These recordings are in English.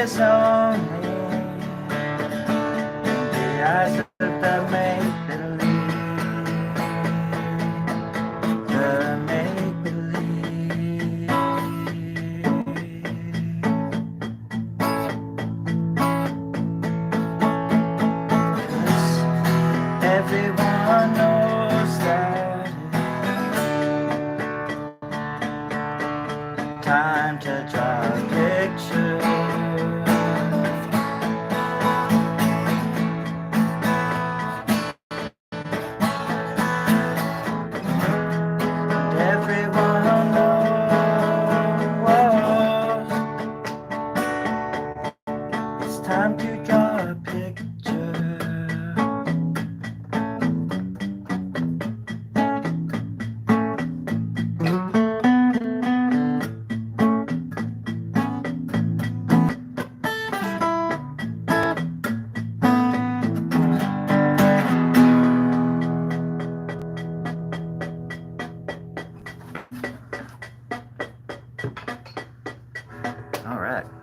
is only the eyes of the make-believe. The make-believe. 'Cause everyone knows that it's time to draw a picture. And everyone knows it's time to draw a picture.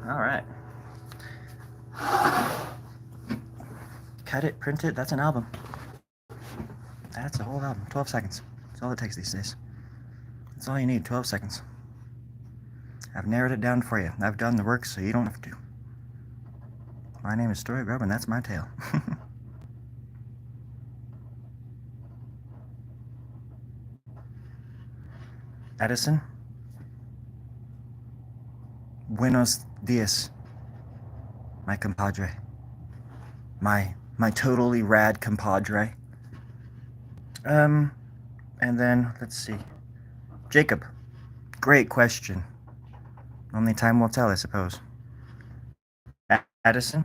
All right. Cut it, print it, that's an album. That's a whole album. 12 seconds. That's all it takes these days. That's all you need, 12 seconds. I've narrowed it down for you. I've done the work so you don't have to. My name is Story Grub, and that's my tale. Edison. Buenos dias, my compadre. My totally rad compadre. And then, let's see. Jacob. Great question. Only time will tell, I suppose. Addison.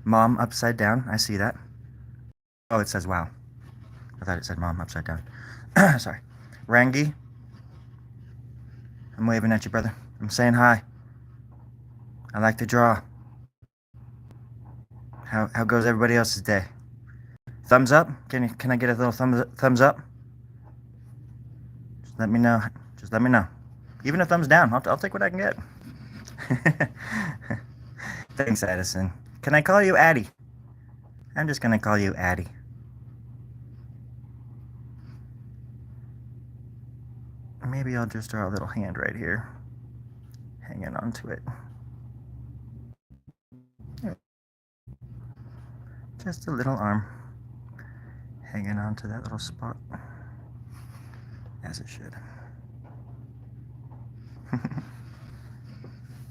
Mom upside down. I see that. Oh, it says wow. I thought it said mom upside down. Sorry. Rangi. I'm waving at you, brother. I'm saying hi. I like to draw. How goes everybody else's day? Thumbs up? Can I get a little thumbs up? Just let me know. Just let me know. Even a thumbs down. I'll take what I can get. Thanks, Addison. Can I call you Addie? I'm just gonna call you Addie. Maybe I'll just draw a little hand right here, hanging onto it. Just a little arm hanging onto that little spot, as it should.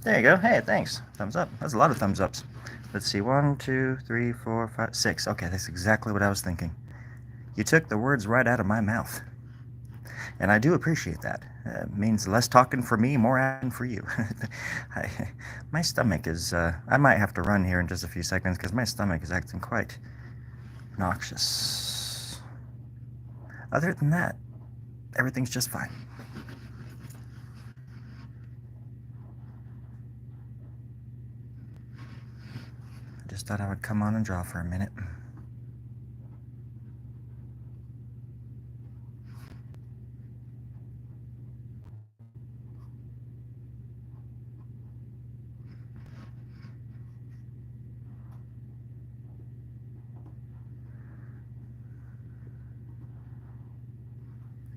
There you go. Hey, thanks. Thumbs up. That's a lot of thumbs ups. Let's see. 1, 2, 3, 4, 5, 6. Okay, that's exactly what I was thinking. You took the words right out of my mouth. And I do appreciate that. It means less talking for me, more acting for you. My stomach is... I might have to run here in just a few seconds because my stomach is acting quite noxious. Other than that, everything's just fine. I just thought I would come on and draw for a minute.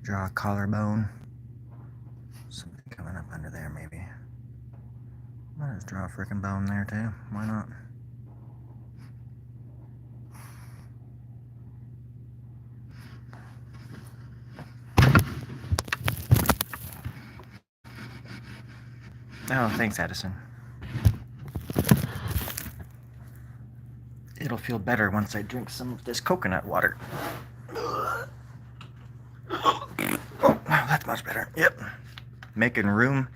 Draw a collarbone. Something coming up under there, maybe. Might just draw a freaking bone there, too. Why not? Oh, thanks, Addison. It'll feel better once I drink some of this coconut water. Oh, that's much better. Yep. Making room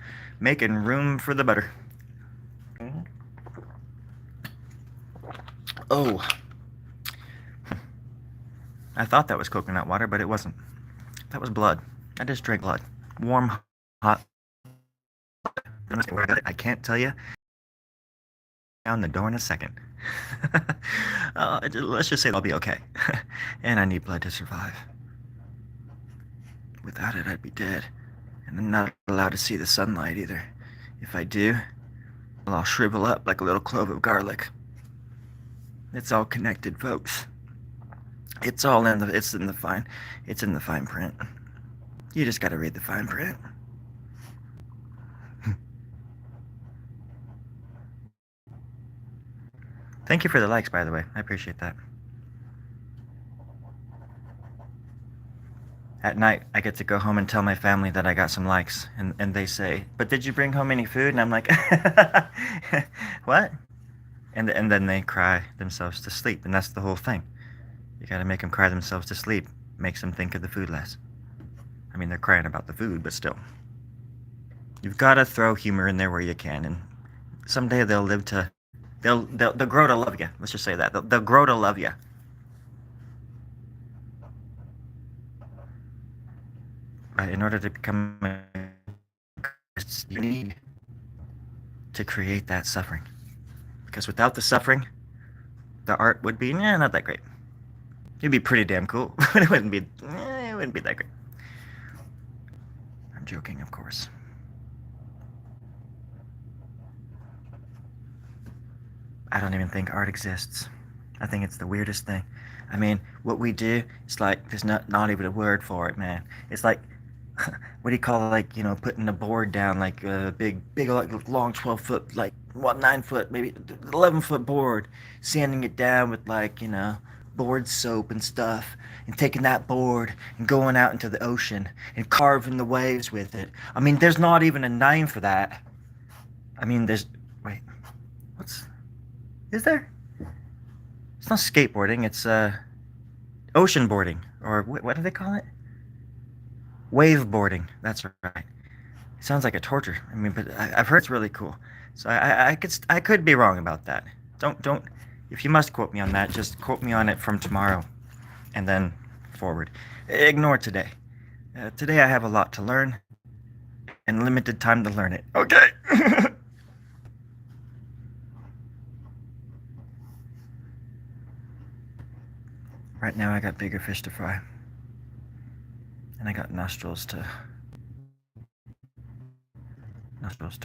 for the butter. Oh. I thought that was coconut water, but it wasn't. That was blood. I just drank blood. Warm, hot. I can't tell you. Down the door in a second. Let's just say I'll be okay. And I need blood to survive. Without it, I'd be dead. And I'm not allowed to see the sunlight either. If I do, It'll all shrivel up like a little clove of garlic. It's all connected, folks. It's all in the fine print. You just gotta read the fine print. Thank you for the likes, by the way. I appreciate that. At night, I get to go home and tell my family that I got some likes, and they say, "But did you bring home any food?" And I'm like, "What?" And then they cry themselves to sleep, and that's the whole thing. You gotta make them cry themselves to sleep. Makes them think of the food less. I mean, they're crying about the food, but still. You've gotta throw humor in there where you can, and someday they'll live to, they'll grow to love you. Let's just say that they'll grow to love you. But in order to become a artist, you need to create that suffering, because without the suffering, the art would be not that great. It'd be pretty damn cool, but it wouldn't be that great. I'm joking, of course. I don't even think art exists. I think it's the weirdest thing. I mean, what we do is like there's not even a word for it, man. It's like what do you call like putting a board down like a big like long 12 foot like 9 foot maybe 11 foot board, sanding it down with like board soap and stuff, and taking that board and going out into the ocean and carving the waves with it. I mean, there's not even a name for that. I mean, there's wait, what's is there? It's not skateboarding. It's ocean boarding, or what do they call it? Wave boarding. That's right. It sounds like a torture. I mean, but I've heard it's really cool. So I could be wrong about that. Don't. If you must quote me on that, just quote me on it from tomorrow, and then forward. Ignore today. Today I have a lot to learn, and limited time to learn it. Okay. Right now I got bigger fish to fry. And I got nostrils to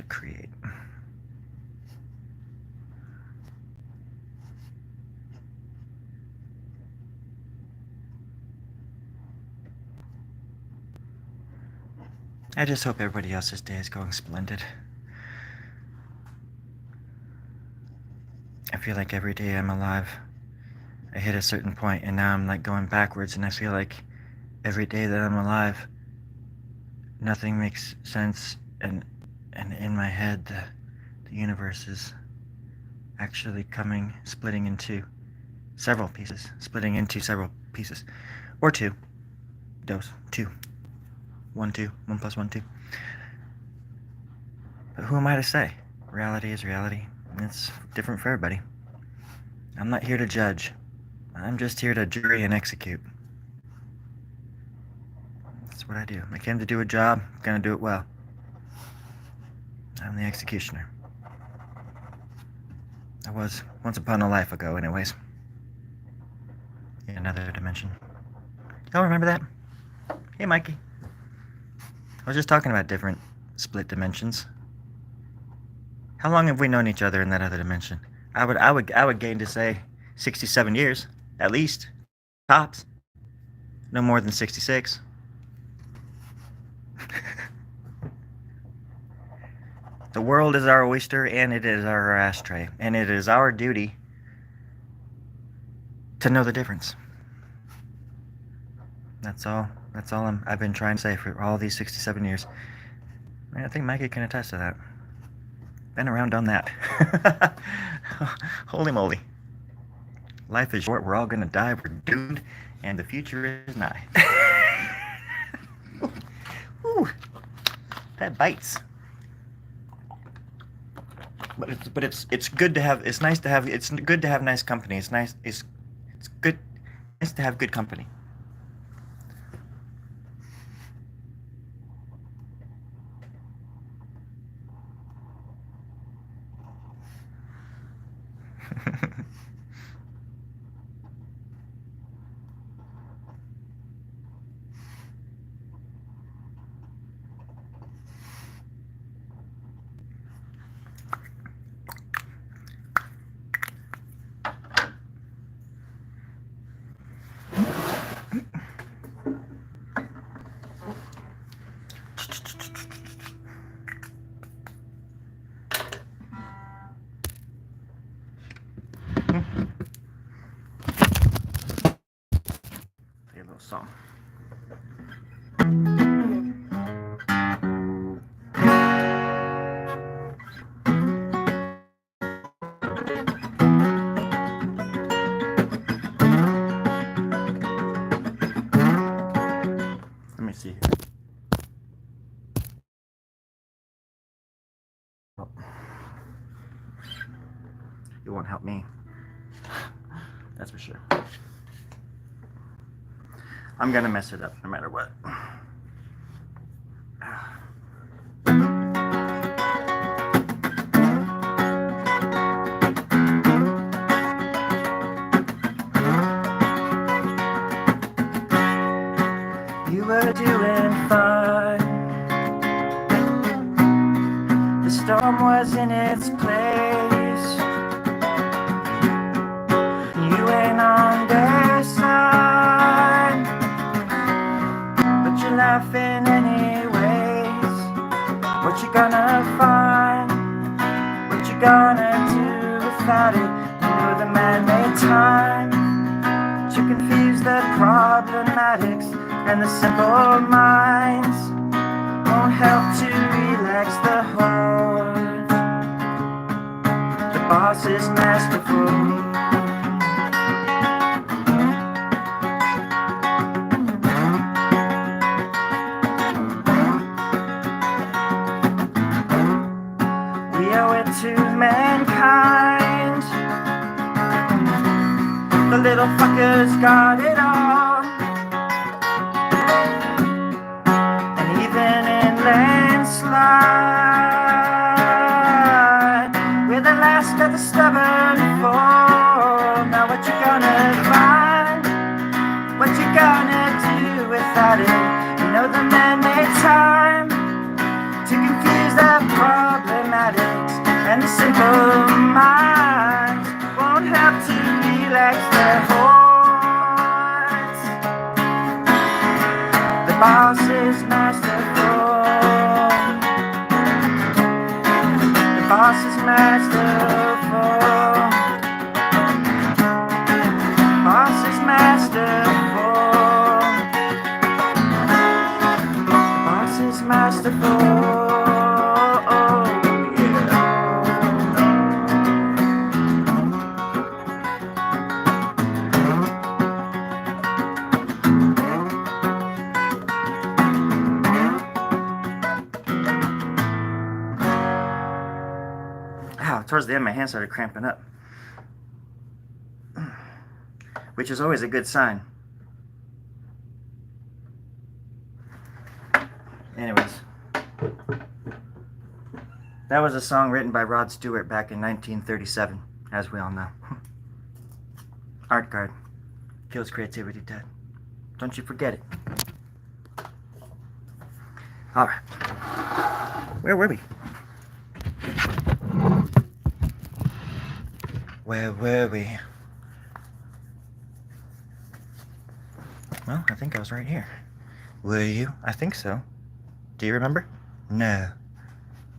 create. I just hope everybody else's day is going splendid. I feel like every day I'm alive, I hit a certain point and now I'm like going backwards, and I feel like every day that I'm alive, nothing makes sense, and in my head the universe is actually splitting into several pieces, or two, two, 1 2 1 plus 1 2. But who am I to say? Reality is reality, and it's different for everybody. I'm not here to judge. I'm just here to jury and execute. That's what I do. I came to do a job, I'm gonna do it well. I'm the executioner. I was once upon a life ago, anyways. In another dimension. Y'all remember that? Hey, Mikey. I was just talking about different split dimensions. How long have we known each other in that other dimension? I would gain to say 67 years, at least, tops. No more than 66. The world is our oyster, and it is our ashtray, and it is our duty to know the difference. That's all I've been trying to say for all these 67 years. I think Mikey can attest to that. Been around, done that. Holy moly. Life is short, we're all gonna die, we're doomed, and the future is nigh. Ooh, that bites. But it's good to have. It's nice to have. It's good to have nice company. It's nice. It's good. Nice to have good company. song. Let me see here. Oh. It won't help me. That's for sure. I'm gonna mess it up no matter what. You were doing fine. The storm was in its place. You ain't on their side, but you're laughing anyways. What you gonna find? What you gonna do without it? You know the man-made time to confuse the problematics and the simple minds won't help to relax the heart. The boss is masterful. We owe it to mankind. The little fuckers got it all. And even in landslide, we're the last of the stubborn fall. Now what you gonna find? What you gonna do without it? You know the man-made time to confuse the problematics and the simple minds won't have to relax their hearts. The boss is masterful. The boss is masterful. Boss is masterful. Boss is masterful. Towards the end, my hand started cramping up, which is always a good sign. Anyways, that was a song written by Rod Stewart back in 1937, as we all know. Art guard kills creativity dead. Don't you forget it. All right, where were we? Where were we? Well, I think I was right here. Were you? I think so. Do you remember? No.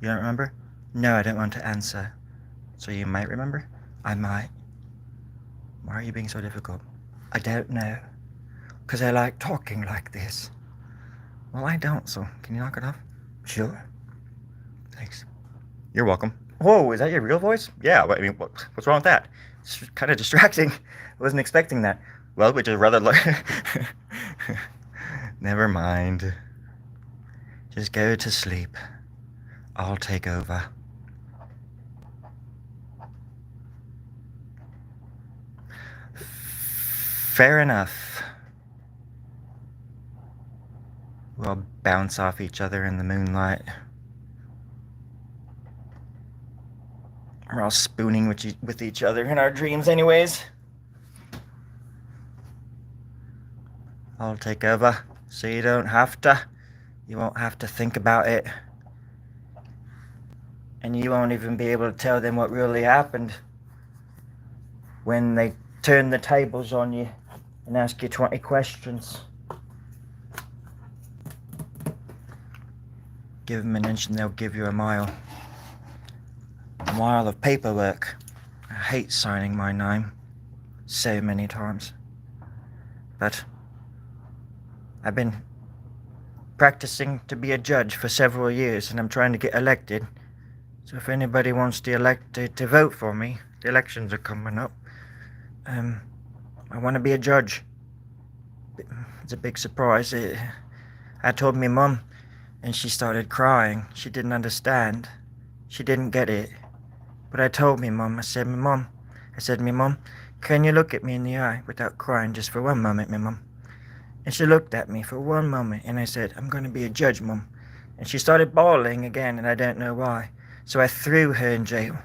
You don't remember? No, I don't want to answer. So you might remember? I might. Why are you being so difficult? I don't know. 'Cause I like talking like this. Well, I don't, so can you knock it off? Sure. Thanks. You're welcome. Whoa, is that your real voice? Yeah, I mean, what's wrong with that? It's kind of distracting. I wasn't expecting that. Well, which is rather Never mind. Just go to sleep. I'll take over. Fair enough. We'll bounce off each other in the moonlight. We're all spooning with each other in our dreams anyways. I'll take over, so you don't have to. You won't have to think about it. And you won't even be able to tell them what really happened when they turn the tables on you and ask you 20 questions. Give them an inch and they'll give you a mile. A mile of paperwork. I hate signing my name so many times. But I've been practicing to be a judge for several years, and I'm trying to get elected. So if anybody wants to vote for me, the elections are coming up. I want to be a judge. It's a big surprise. I told me mum, and she started crying. She didn't understand. She didn't get it. But I told me mum, I said, me mum, can you look at me in the eye without crying just for one moment, me mum? And she looked at me for one moment, and I said, I'm going to be a judge, mum. And she started bawling again, and I don't know why. So I threw her in jail.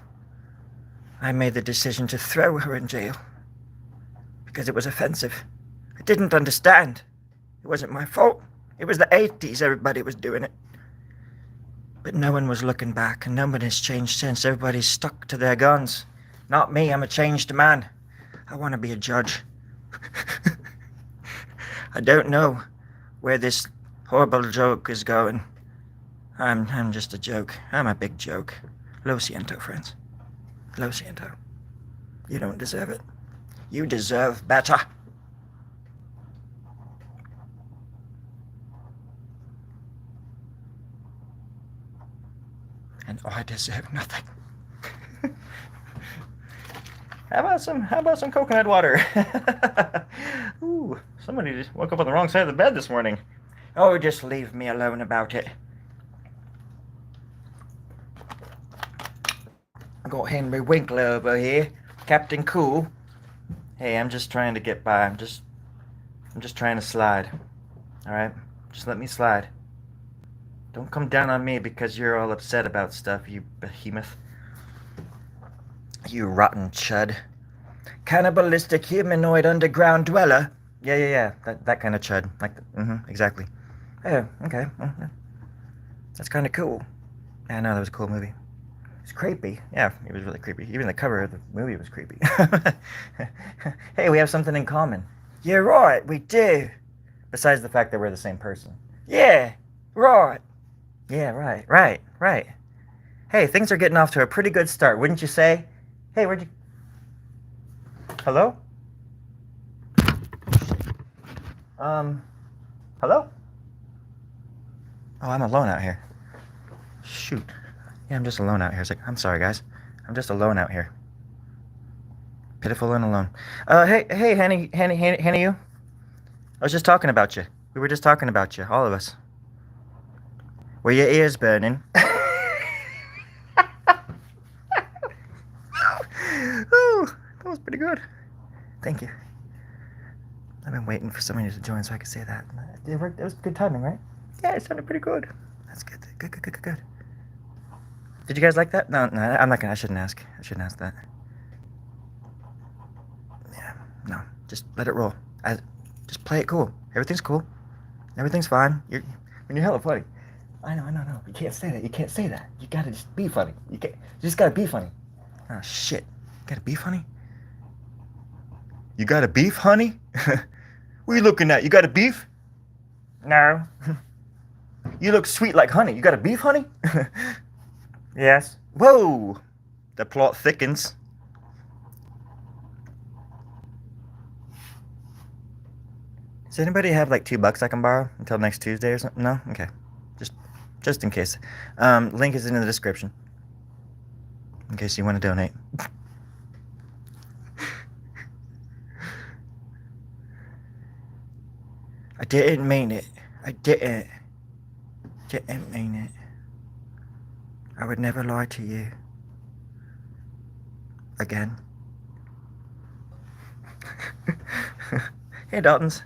I made the decision to throw her in jail because it was offensive. I didn't understand. It wasn't my fault. It was the 80s. Everybody was doing it. But no one was looking back, and no one has changed since. Everybody's stuck to their guns. Not me. I'm a changed man. I want to be a judge. I don't know where this horrible joke is going. I'm just a joke. I'm a big joke. Lo siento, friends. Lo siento. You don't deserve it. You deserve better. And I deserve nothing. How about some coconut water? Ooh, somebody just woke up on the wrong side of the bed this morning. Oh, just leave me alone about it. I got Henry Winkler over here, Captain Cool. Hey, I'm just trying to get by. I'm just trying to slide. All right, just let me slide. Don't come down on me because you're all upset about stuff, you behemoth. You rotten chud. Cannibalistic humanoid underground dweller. Yeah. That kind of chud. Like, exactly. Oh, okay. That's kind of cool. Yeah, I know, that was a cool movie. It's creepy. Yeah, it was really creepy. Even the cover of the movie was creepy. Hey, we have something in common. You're right, we do. Besides the fact that we're the same person. Yeah, right. Yeah, right. Hey, things are getting off to a pretty good start, wouldn't you say? Hey, where'd you... Hello? Hello? Oh, I'm alone out here. Shoot. Yeah, I'm just alone out here. It's like, I'm sorry, guys. I'm just alone out here. Pitiful and alone. Hey, Henny, you? I was just talking about you. We were just talking about you, all of us. Were your ears burning? Oh, that was pretty good. Thank you. I've been waiting for somebody to join so I could say that. It worked. It was good timing, right? Yeah, it sounded pretty good. That's good. Good. Did you guys like that? No, I'm not gonna. I shouldn't ask. That. Yeah, no. Just let it roll. Just play it cool. Everything's cool. Everything's fine. You're hella funny. I know. You can't say that. You gotta just be funny. You just gotta be funny. Oh shit. Gotta be funny? You got a beef, honey? What are you looking at? You got a beef? No. You look sweet like honey. You got a beef, honey? Yes. Whoa! The plot thickens. Does anybody have like $2 I can borrow until next Tuesday or something? No? Okay. Just in case. Link is in the description. In case you want to donate. I didn't mean it. I didn't mean it. I would never lie to you. Again. Hey, Daltons.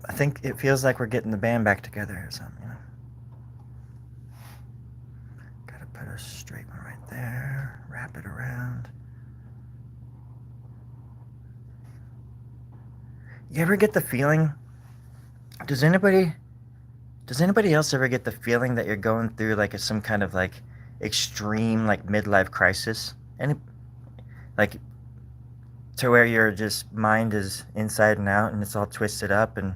I think it feels like we're getting the band back together or something, you know? Gotta put a straight one right there. Wrap it around. You ever get the feeling... Does anybody else ever get the feeling that you're going through like some kind of like extreme like midlife crisis? Like to where your just mind is inside and out and it's all twisted up and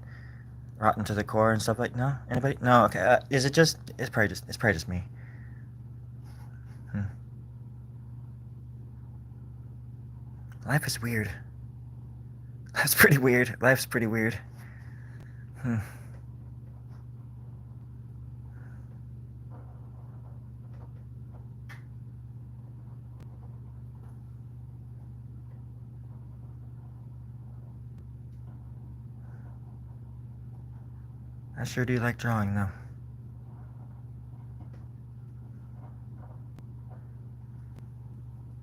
rotten to the core and stuff like? No? Anybody? No. Okay. Is it just? It's probably just me. Life is weird. That's pretty weird. Life's pretty weird. Hmm. I sure do like drawing, though.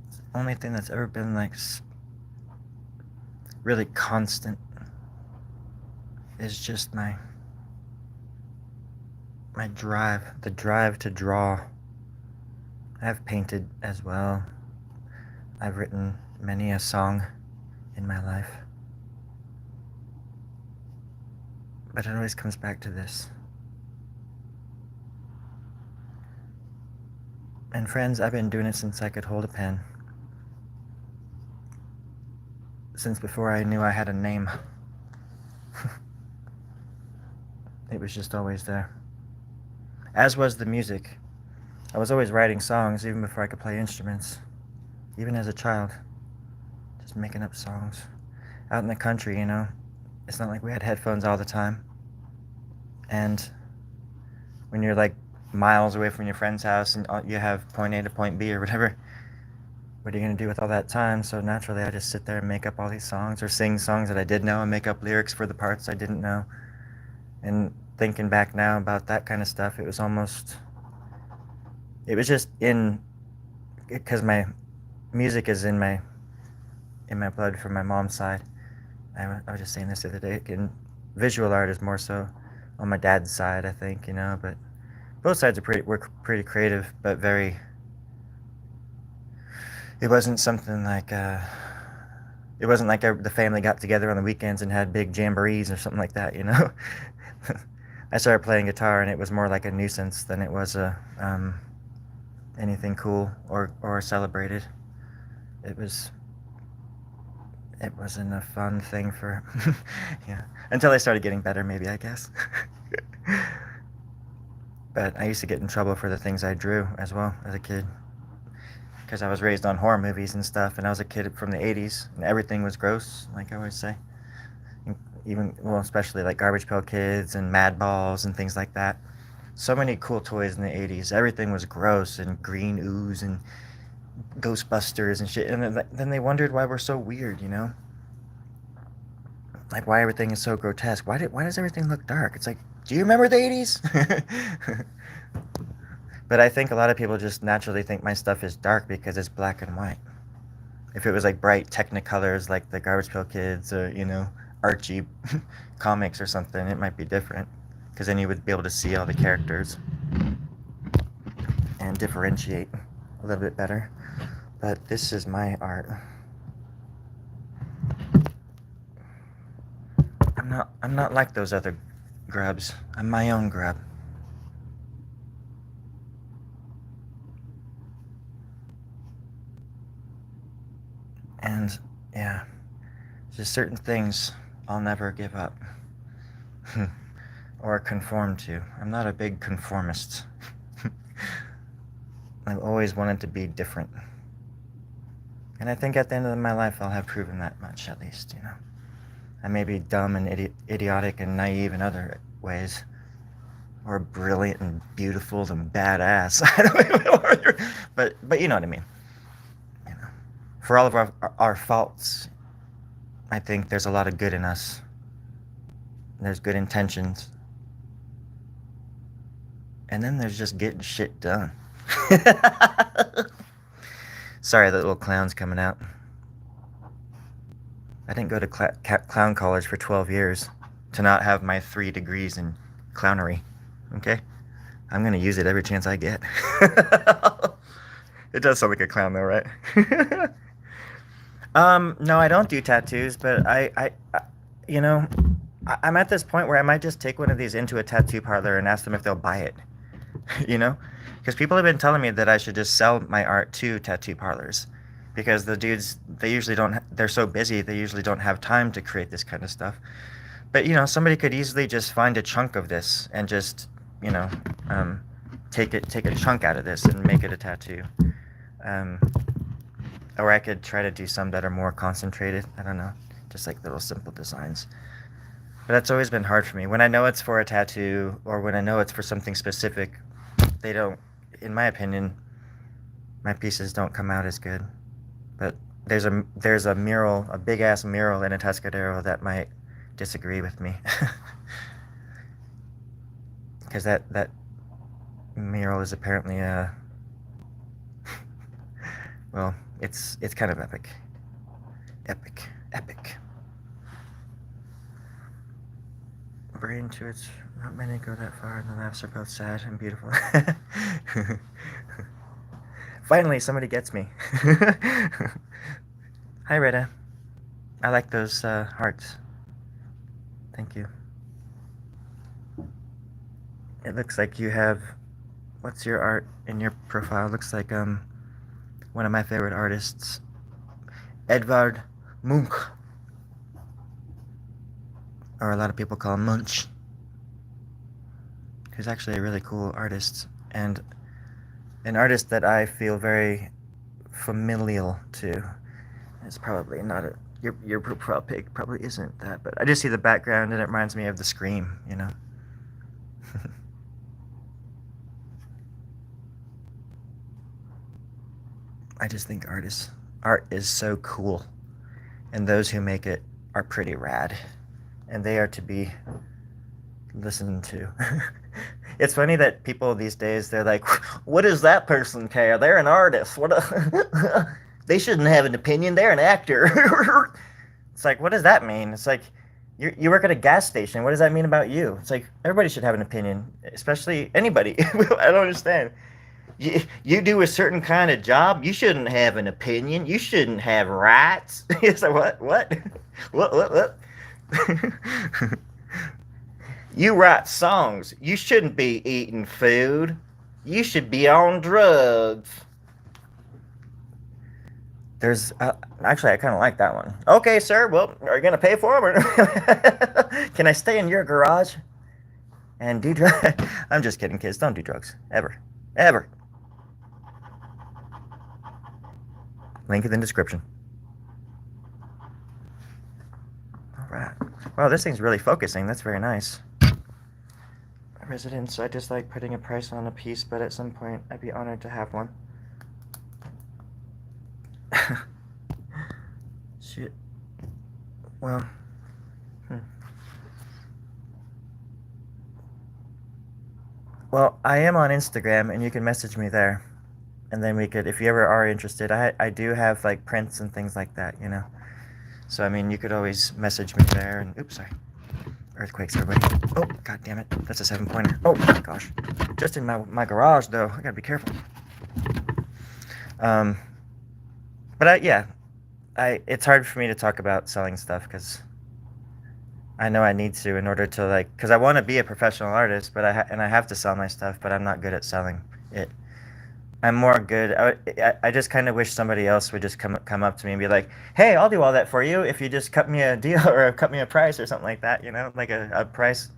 It's the only thing that's ever been, like, really constant is just my drive, the drive to draw. I've painted as well. I've written many a song in my life. But it always comes back to this. And friends, I've been doing it since I could hold a pen. Since before I knew I had a name. It was just always there. As was the music. I was always writing songs even before I could play instruments. Even as a child. Just making up songs. Out in the country, you know. It's not like we had headphones all the time. And when you're like miles away from your friend's house and you have point A to point B or whatever, what are you going to do with all that time? So naturally I just sit there and make up all these songs or sing songs that I did know and make up lyrics for the parts I didn't know. And thinking back now about that kind of stuff, it was just because my music is in my blood from my mom's side. I was just saying this the other day, and visual art is more so on my dad's side, I think, you know, but both sides were pretty creative, but very, it wasn't something like, it wasn't like the family got together on the weekends and had big jamborees or something like that, you know. I started playing guitar and it was more like a nuisance than it was anything cool or celebrated. It wasn't a fun thing for, yeah, until I started getting better, maybe, I guess. But I used to get in trouble for the things I drew as well as a kid, because I was raised on horror movies and stuff, and I was a kid from the 80s, and everything was gross, like I always say. Even, well, especially like Garbage Pail Kids and Mad Balls and things like that. So many cool toys in the 80s. Everything was gross and green ooze and Ghostbusters and shit. And then they wondered why we're so weird, you know? Like, why everything is so grotesque. Why does everything look dark? It's like, do you remember the 80s? But I think a lot of people just naturally think my stuff is dark because it's black and white. If it was like bright Technicolors like the Garbage Pail Kids or, you know, Archie comics or something, it might be different. Because then you would be able to see all the characters and differentiate a little bit better. But this is my art. I'm not like those other grubs. I'm my own grub. And yeah, just certain things I'll never give up or conform to. I'm not a big conformist. I've always wanted to be different. And I think at the end of my life I'll have proven that much, at least, you know. I may be dumb and idiotic and naive in other ways, or brilliant and beautiful and badass. I don't even know, but you know what I mean. You know, for all of our faults, I think there's a lot of good in us. There's good intentions, and then there's just getting shit done. Sorry, that little clown's coming out. I didn't go to clown college for 12 years to not have my 3 degrees in clownery. Okay? I'm going to use it every chance I get. It does sound like a clown though, right? No, I don't do tattoos, but you know, I'm at this point where I might just take one of these into a tattoo parlor and ask them if they'll buy it. You know? Because people have been telling me that I should just sell my art to tattoo parlors. Because the dudes, they usually don't, they're so busy, they usually don't have time to create this kind of stuff. But, you know, somebody could easily just find a chunk of this and just, you know, take a chunk out of this and make it a tattoo. Or I could try to do some that are more concentrated. I don't know. Just like little simple designs. But that's always been hard for me. When I know it's for a tattoo or when I know it's for something specific, they don't, in my opinion, my pieces don't come out as good. But there's a mural, a big ass mural in Atascadero that might disagree with me. Because that mural is apparently well, it's kind of epic. Epic. Brain to its not many go that far, and the laughs are both sad and beautiful. Finally, somebody gets me. Hi, Rita. I like those hearts. Thank you. It looks like you have. What's your art in your profile? Looks like one of my favorite artists, Edvard Munch, or a lot of people call him Munch, who's actually a really cool artist and an artist that I feel very familial to. It's probably not a your profile pic probably isn't that, but I just see the background and it reminds me of The Scream, you know. I just think art is so cool, and those who make it are pretty rad, and they are to be listened to. It's funny that people these days they're like, "What does that person care? They're an artist. They shouldn't have an opinion. They're an actor." It's like, what does that mean? It's like, you work at a gas station. What does that mean about you? It's like everybody should have an opinion, especially anybody. I don't understand. You do a certain kind of job, you shouldn't have an opinion. You shouldn't have rights. It's like, what? What? You write songs. You shouldn't be eating food. You should be on drugs. There's actually, I kind of like that one. Okay, sir. Well, are you gonna pay for them, or can I stay in your garage and do drugs? I'm just kidding, kids. Don't do drugs ever. Link in the description. All right. Wow, this thing's really focusing. That's very nice. Residents, I dislike putting a price on a piece, but at some point I'd be honored to have one. Shit. Well. Well, I am on Instagram, and you can message me there. And then we could, if you ever are interested, I do have like prints and things like that, you know. So I mean, you could always message me there. And oops, sorry. Earthquakes, everybody. Oh, god damn it. That's a 7-pointer. Oh my gosh. Just in my garage, though. I gotta be careful. But it's hard for me to talk about selling stuff because I know I need to in order to like, because I want to be a professional artist, but I have to sell my stuff, but I'm not good at selling it. I'm more good. I just kind of wish somebody else would just come up to me and be like, "Hey, I'll do all that for you if you just cut me a deal or cut me a price or something like that." You know, like a price,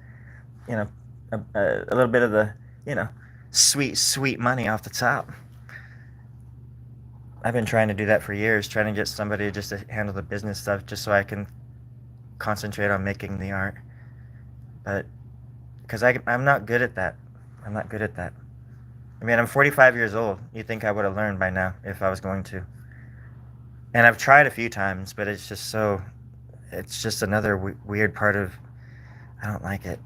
you know, a little bit of the, you know, sweet money off the top. I've been trying to do that for years, trying to get somebody just to handle the business stuff, just so I can concentrate on making the art. But because I'm not good at that. I'm not good at that. I mean, I'm 45 years old. You'd think I would have learned by now if I was going to. And I've tried a few times, but it's just another weird part of, I don't like it.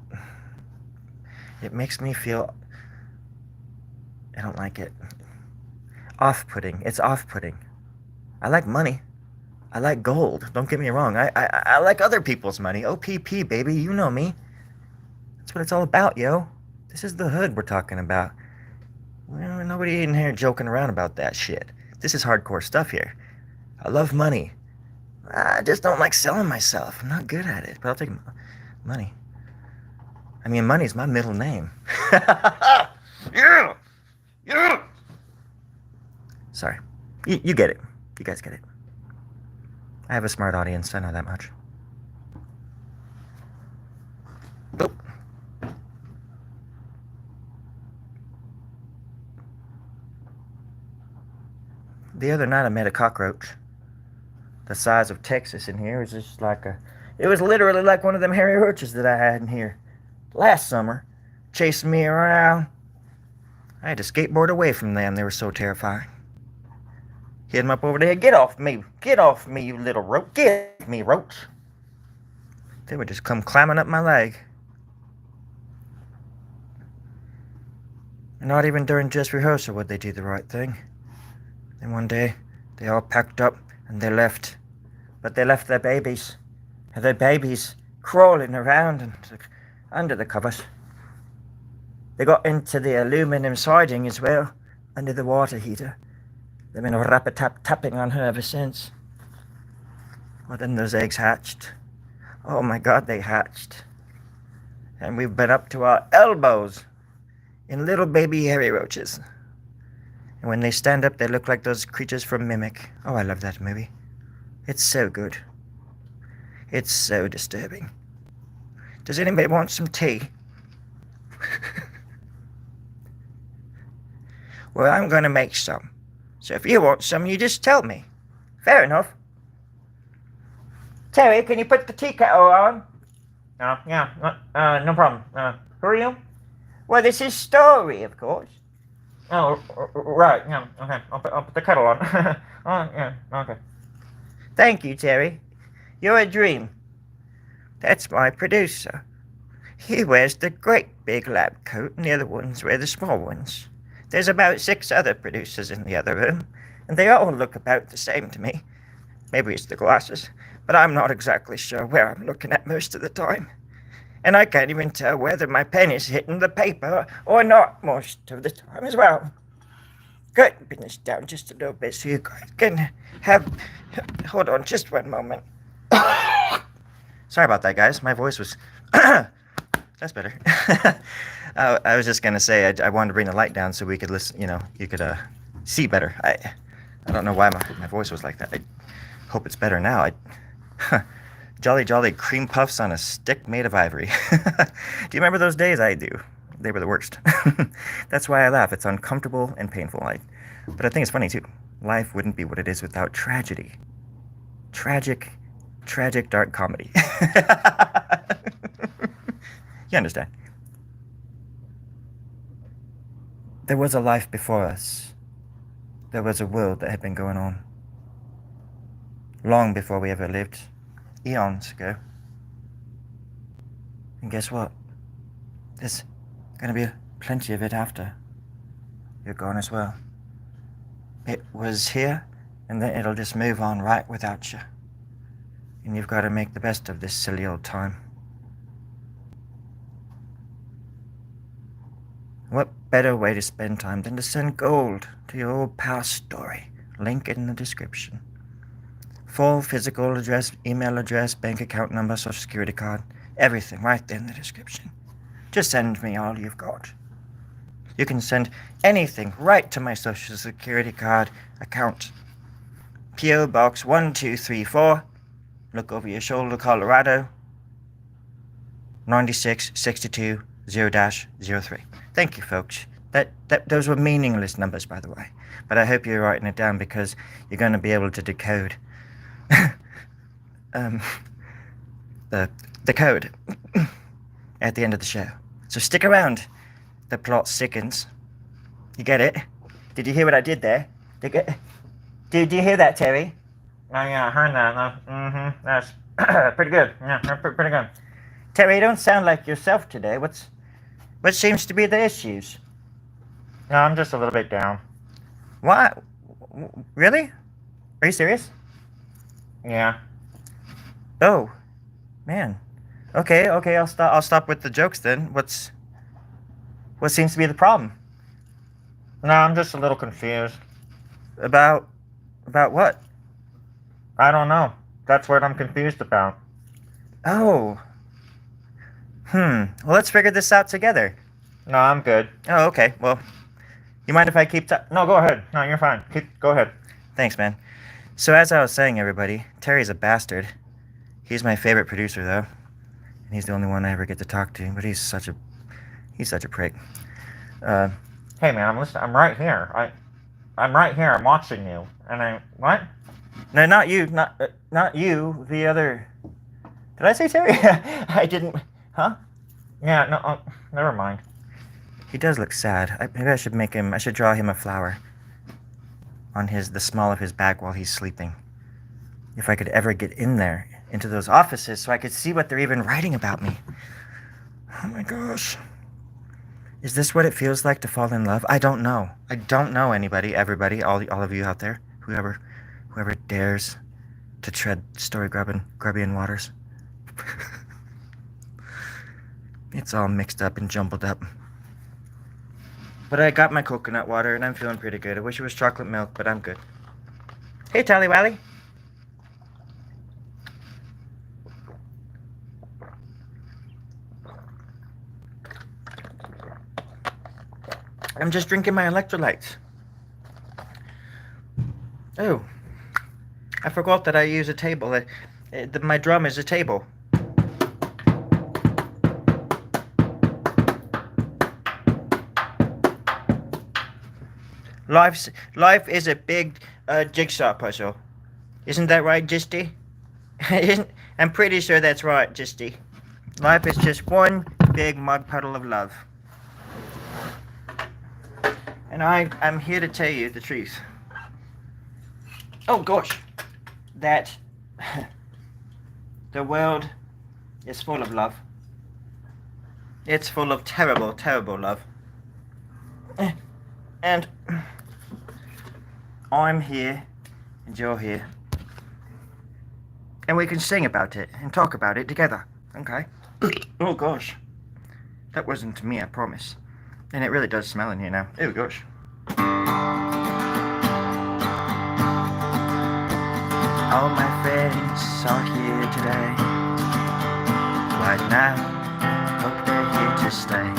It makes me feel, I don't like it. Off-putting. It's off-putting. I like money. I like gold. Don't get me wrong. I like other people's money. OPP, baby. You know me. That's what it's all about, yo. This is the hood we're talking about. Well, nobody in here joking around about that shit. This is hardcore stuff here. I love money. I just don't like selling myself. I'm not good at it, but I'll take money. I mean, money's my middle name. Yeah! Sorry. You get it. You guys get it. I have a smart audience. I know that much. Oh. The other night I met a cockroach the size of Texas in here. It was just like it was literally like one of them hairy roaches that I had in here last summer, chasing me around. I had to skateboard away from them. They were so terrifying. Hit them up over the head. Get off me. Get off me, you little roach. Get off me, roach. They would just come climbing up my leg. Not even during dress rehearsal would they do the right thing. Then one day, they all packed up and they left. But they left their babies. And their babies crawling around and under the covers. They got into the aluminum siding as well, under the water heater. They've been tapping on her ever since. Well, then those eggs hatched. Oh my God, they hatched. And we've been up to our elbows in little baby hairy roaches. And when they stand up, they look like those creatures from Mimic. Oh, I love that movie. It's so good. It's so disturbing. Does anybody want some tea? Well, I'm going to make some. So if you want some, you just tell me. Fair enough. Terry, can you put the tea kettle on? No problem. Who are you? Well, this is Story, of course. Oh, right, yeah, okay. I'll put the kettle on. Oh, yeah, okay. Thank you, Terry. You're a dream. That's my producer. He wears the great big lab coat, and the other ones wear the small ones. There's about 6 other producers in the other room, and they all look about the same to me. Maybe it's the glasses, but I'm not exactly sure where I'm looking at most of the time. And I can't even tell whether my pen is hitting the paper or not most of the time as well. Good, bring this down just a little bit so you guys can have... Hold on just one moment. Sorry about that, guys. My voice was... That's better. I was just going to say I wanted to bring the light down so we could listen, you could see better. I don't know why my voice was like that. I hope it's better now. Jolly cream puffs on a stick made of ivory. Do you remember those days? I do. They were the worst. That's why I laugh. It's uncomfortable and painful. But I think it's funny, too. Life wouldn't be what it is without tragedy. Tragic dark comedy. You understand. There was a life before us. There was a world that had been going on. Long before we ever lived. Eons ago. And guess what? There's gonna be plenty of it after you're gone as well. It was here, and then it'll just move on right without you. And you've got to make the best of this silly old time. What better way to spend time than to send gold to your old pal Story? Link in the description. Full physical address, email address, bank account number, social security card, everything right there in the description. Just send me all you've got. You can send anything right to my social security card account. P.O. Box 1234, look over your shoulder, Colorado, 9662 0-03. Thank you, folks. Those were meaningless numbers, by the way. But I hope you're writing it down because you're going to be able to decode the code at the end of the show. So stick around. The plot sickens. You get it? Did you hear what I did there? Did you hear that, Terry? Oh, yeah, I heard that. That's pretty good. Yeah, pretty good. Terry, you don't sound like yourself today. What seems to be the issues? No, I'm just a little bit down. What? Really? Are you serious? Yeah. Oh, man. Okay, I'll stop with the jokes then. What seems to be the problem? No, I'm just a little confused. About what? I don't know. That's what I'm confused about. Oh. Well, let's figure this out together. No, I'm good. Oh, okay. Well, you mind if I keep No, go ahead. No, you're fine. Go ahead. Thanks, man. So as I was saying, everybody, Terry's a bastard. He's my favorite producer, though. And he's the only one I ever get to talk to, but he's such a prick. Hey, man, I'm listening. I'm right here. I'm right here. I'm watching you. And what? No, not you. Not you. The other. Did I say Terry? I didn't. Huh? Yeah, no, never mind. He does look sad. Maybe I should make him. I should draw him a flower on the small of his back while he's sleeping. If I could ever get in there, into those offices, so I could see what they're even writing about me. Oh my gosh. Is this what it feels like to fall in love? I don't know. I don't know anybody, everybody, all of you out there, whoever dares to tread story grubbian waters. It's all mixed up and jumbled up. But I got my coconut water and I'm feeling pretty good. I wish it was chocolate milk, but I'm good. Hey, Tally Wally. I'm just drinking my electrolytes. Oh, I forgot that I use a table. My drum is a table. Life is a big jigsaw puzzle. Isn't that right, Gisty? I'm pretty sure that's right, Gisty. Life is just one big mud puddle of love. And I'm here to tell you the truth. Oh gosh, that the world is full of love. It's full of terrible, terrible love. And I'm here, and you're here. And we can sing about it and talk about it together, okay? Oh gosh. That wasn't to me, I promise. And it really does smell in here now. Oh gosh. All my friends are here today. Right now, hope they're here to stay.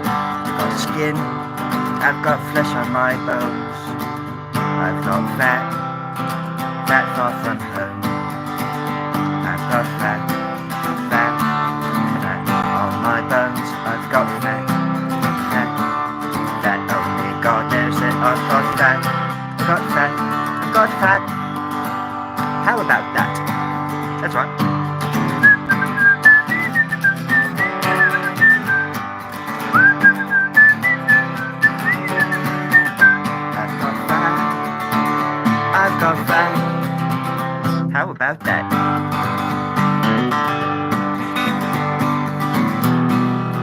I've got skin, I've got flesh on my bones. I've got fat far from home. I've got fat on my bones. I've got fat only God knows it. I've got fat. How about that? That's right. I've got fat. How about that?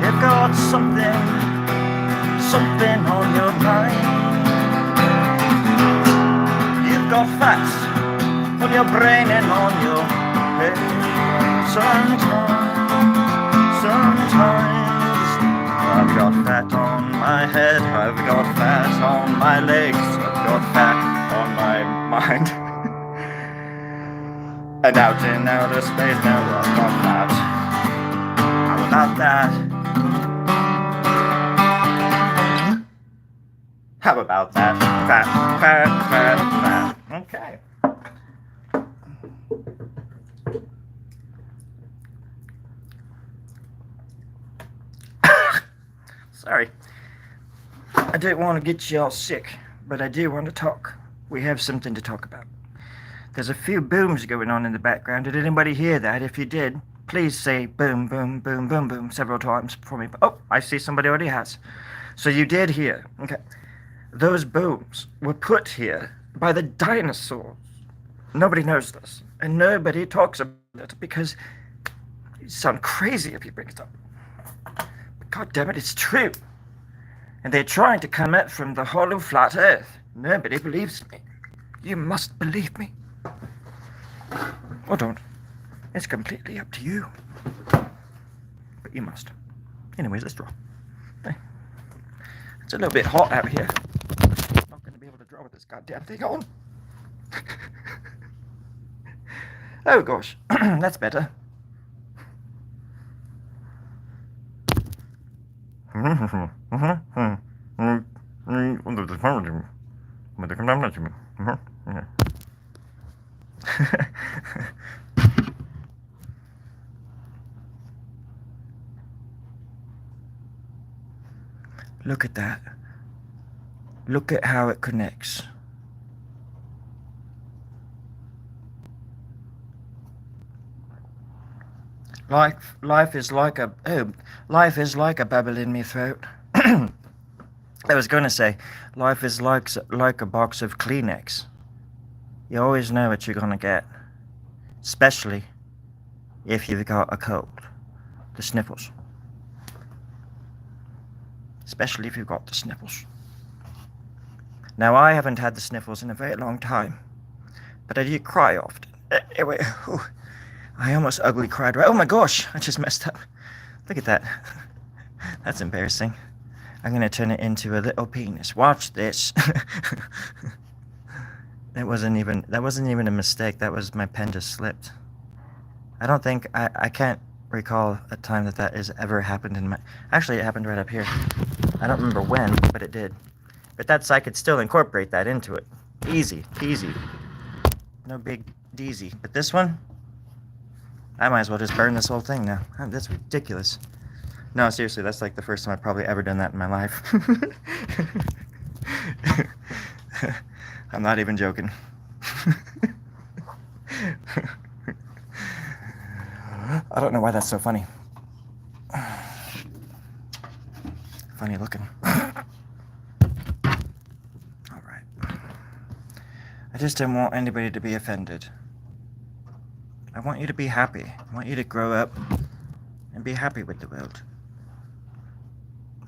You've got something on your mind. You've got fat on your brain and on your head. Sometimes I've got fat on my head, I've got fat on my legs, I've got fat on my mind. And out in outer space now I've got fat. How about that? How about that? Fat. Okay. Sorry. I don't want to get you all sick, but I do want to talk. We have something to talk about. There's a few booms going on in the background. Did anybody hear that? If you did, please say boom, boom, boom, boom, boom several times for me. Oh, I see somebody already has. So you did hear. Okay. Those booms were put here by the dinosaurs. Nobody knows this, and nobody talks about it because you sound crazy if you bring it up. But God damn it, it's true. And they're trying to come at from the hollow flat earth. Nobody believes me. You must believe me. Or don't. It's completely up to you. But you must. Anyways, let's draw. It's a little bit hot out here. I'm not going to be able to draw with this goddamn thing on. Oh gosh, that's better. Look at that. Look at how it connects. Life is like a bubble in me throat. I was gonna say, life is like a box of Kleenex. You always know what you're gonna get, especially if you've got a cold, the sniffles. Especially if you've got the sniffles. Now, I haven't had the sniffles in a very long time, but I do cry often. Anyway, I almost ugly cried. Oh my gosh, I just messed up. Look at that. That's embarrassing. I'm gonna turn it into a little penis. Watch this. That wasn't even a mistake. That was my pen just slipped. I can't recall a time that has ever happened in my... Actually, it happened right up here. I don't remember when, but it did. But I could still incorporate that into it. Easy peasy. No big deezy. But this one, I might as well just burn this whole thing now. That's ridiculous. No, seriously, that's like the first time I've probably ever done that in my life. I'm not even joking. I don't know why that's so funny. Funny looking. Alright. I just don't want anybody to be offended. I want you to be happy. I want you to grow up and be happy with the world.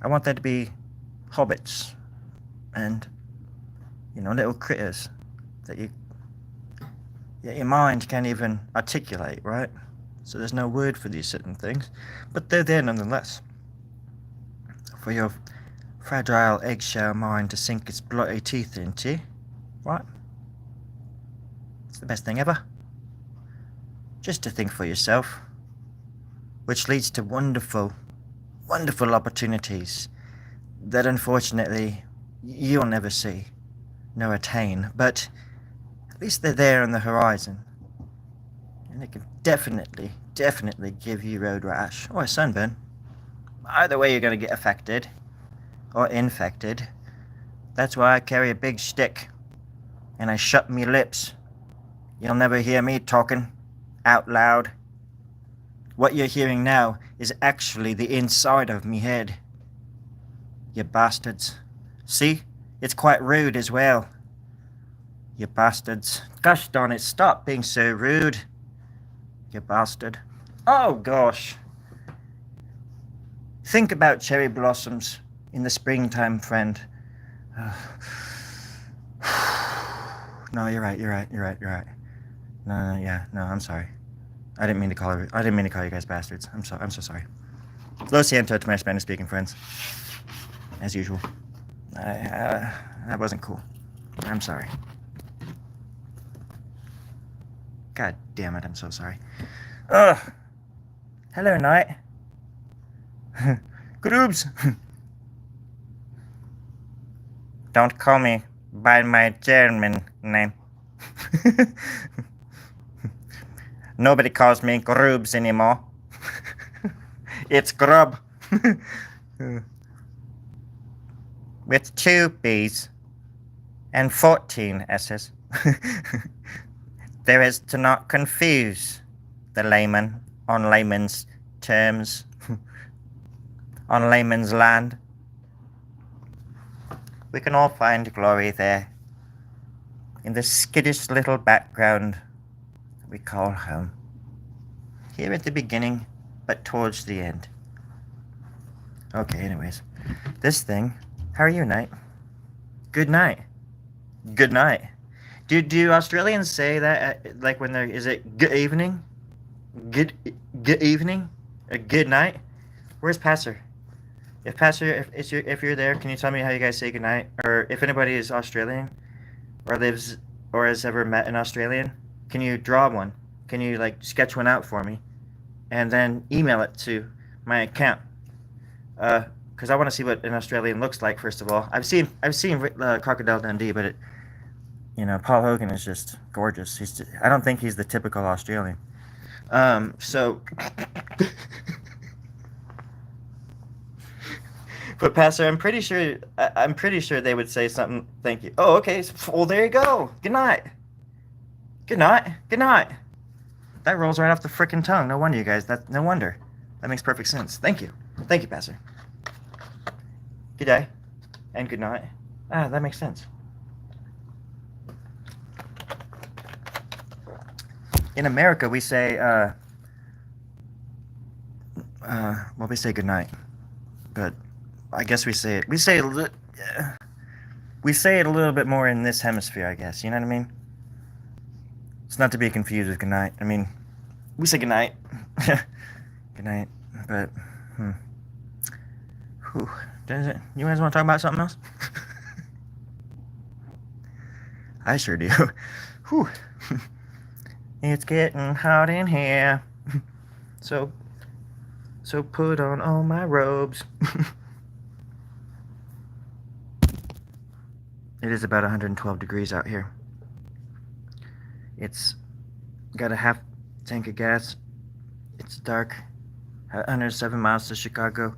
I want there to be hobbits and, little critters that your mind can't even articulate, right? So there's no word for these certain things, but they're there nonetheless. For your fragile eggshell mind to sink its bloody teeth into, right? It's the best thing ever. Just to think for yourself, which leads to wonderful, wonderful opportunities that unfortunately you'll never see, nor attain, but at least they're there on the horizon. And it can definitely give you road rash or a sunburn. Either way, you're going to get affected or infected. That's why I carry a big stick and I shut me lips. You'll never hear me talking out loud. What you're hearing now is actually the inside of me head. You bastards. See? It's quite rude as well. You bastards. Gosh darn it, stop being so rude. You bastard. Oh gosh. Think about cherry blossoms in the springtime, friend. No, you're right. No, I'm sorry. I didn't mean to call you guys bastards. I'm so sorry. Lo siento to my Spanish speaking friends. As usual. That wasn't cool. I'm sorry. God damn it, I'm so sorry. Ugh. Hello, Knight. Groobs. Don't call me by my German name. Nobody calls me Groobs anymore. It's Grub. With 2 B's and 14 S's. There is to not confuse the layman on layman's terms. On layman's land. We can all find glory there, in the skittish little background we call home. Here at the beginning, but towards the end. Okay, anyways. This thing, how are you, Knight? Good night. Good night. Do Australians say that, like when they're, is it good evening? Good evening? Or good night? Where's Pastor? If you're there, can you tell me how you guys say goodnight? Or if anybody is Australian, or lives, or has ever met an Australian, can you draw one? Can you sketch one out for me, and then email it to my account? Because I want to see what an Australian looks like. First of all, I've seen Crocodile Dundee, but Paul Hogan is just gorgeous. I don't think he's the typical Australian. So But Pastor, I'm pretty sure they would say something. Thank you. Oh, okay. Well, there you go. Good night. Good night. Good night. That rolls right off the frickin' tongue. No wonder, you guys. No wonder. That makes perfect sense. Thank you. Thank you, Pastor. Good day and good night. Ah, that makes sense. In America, we say, well, we say good night, but I guess we say it a little bit more in this hemisphere, I guess. You know what I mean? It's not to be confused with good night. I mean, we say good night. Good night, but whew, does it? You guys want to talk about something else? I sure do. Whew. It's getting hot in here. So put on all my robes. It is about 112 degrees out here. It's got a half tank of gas. It's dark. 107 miles to Chicago.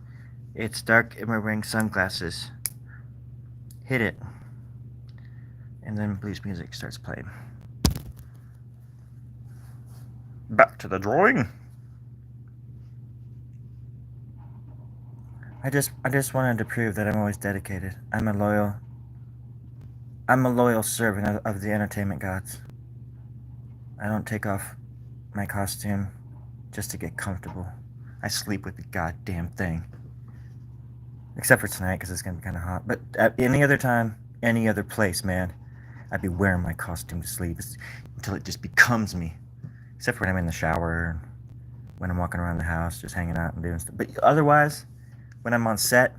It's dark and we're wearing sunglasses. Hit it. And then blues music starts playing. Back to the drawing. I just wanted to prove that I'm always dedicated. I'm a loyal servant of the entertainment gods. I don't take off my costume just to get comfortable. I sleep with the goddamn thing. Except for tonight, because it's going to be kind of hot. But at any other time, any other place, man, I'd be wearing my costume to sleep until it just becomes me. Except for when I'm in the shower, when I'm walking around the house, just hanging out and doing stuff. But otherwise, when I'm on set,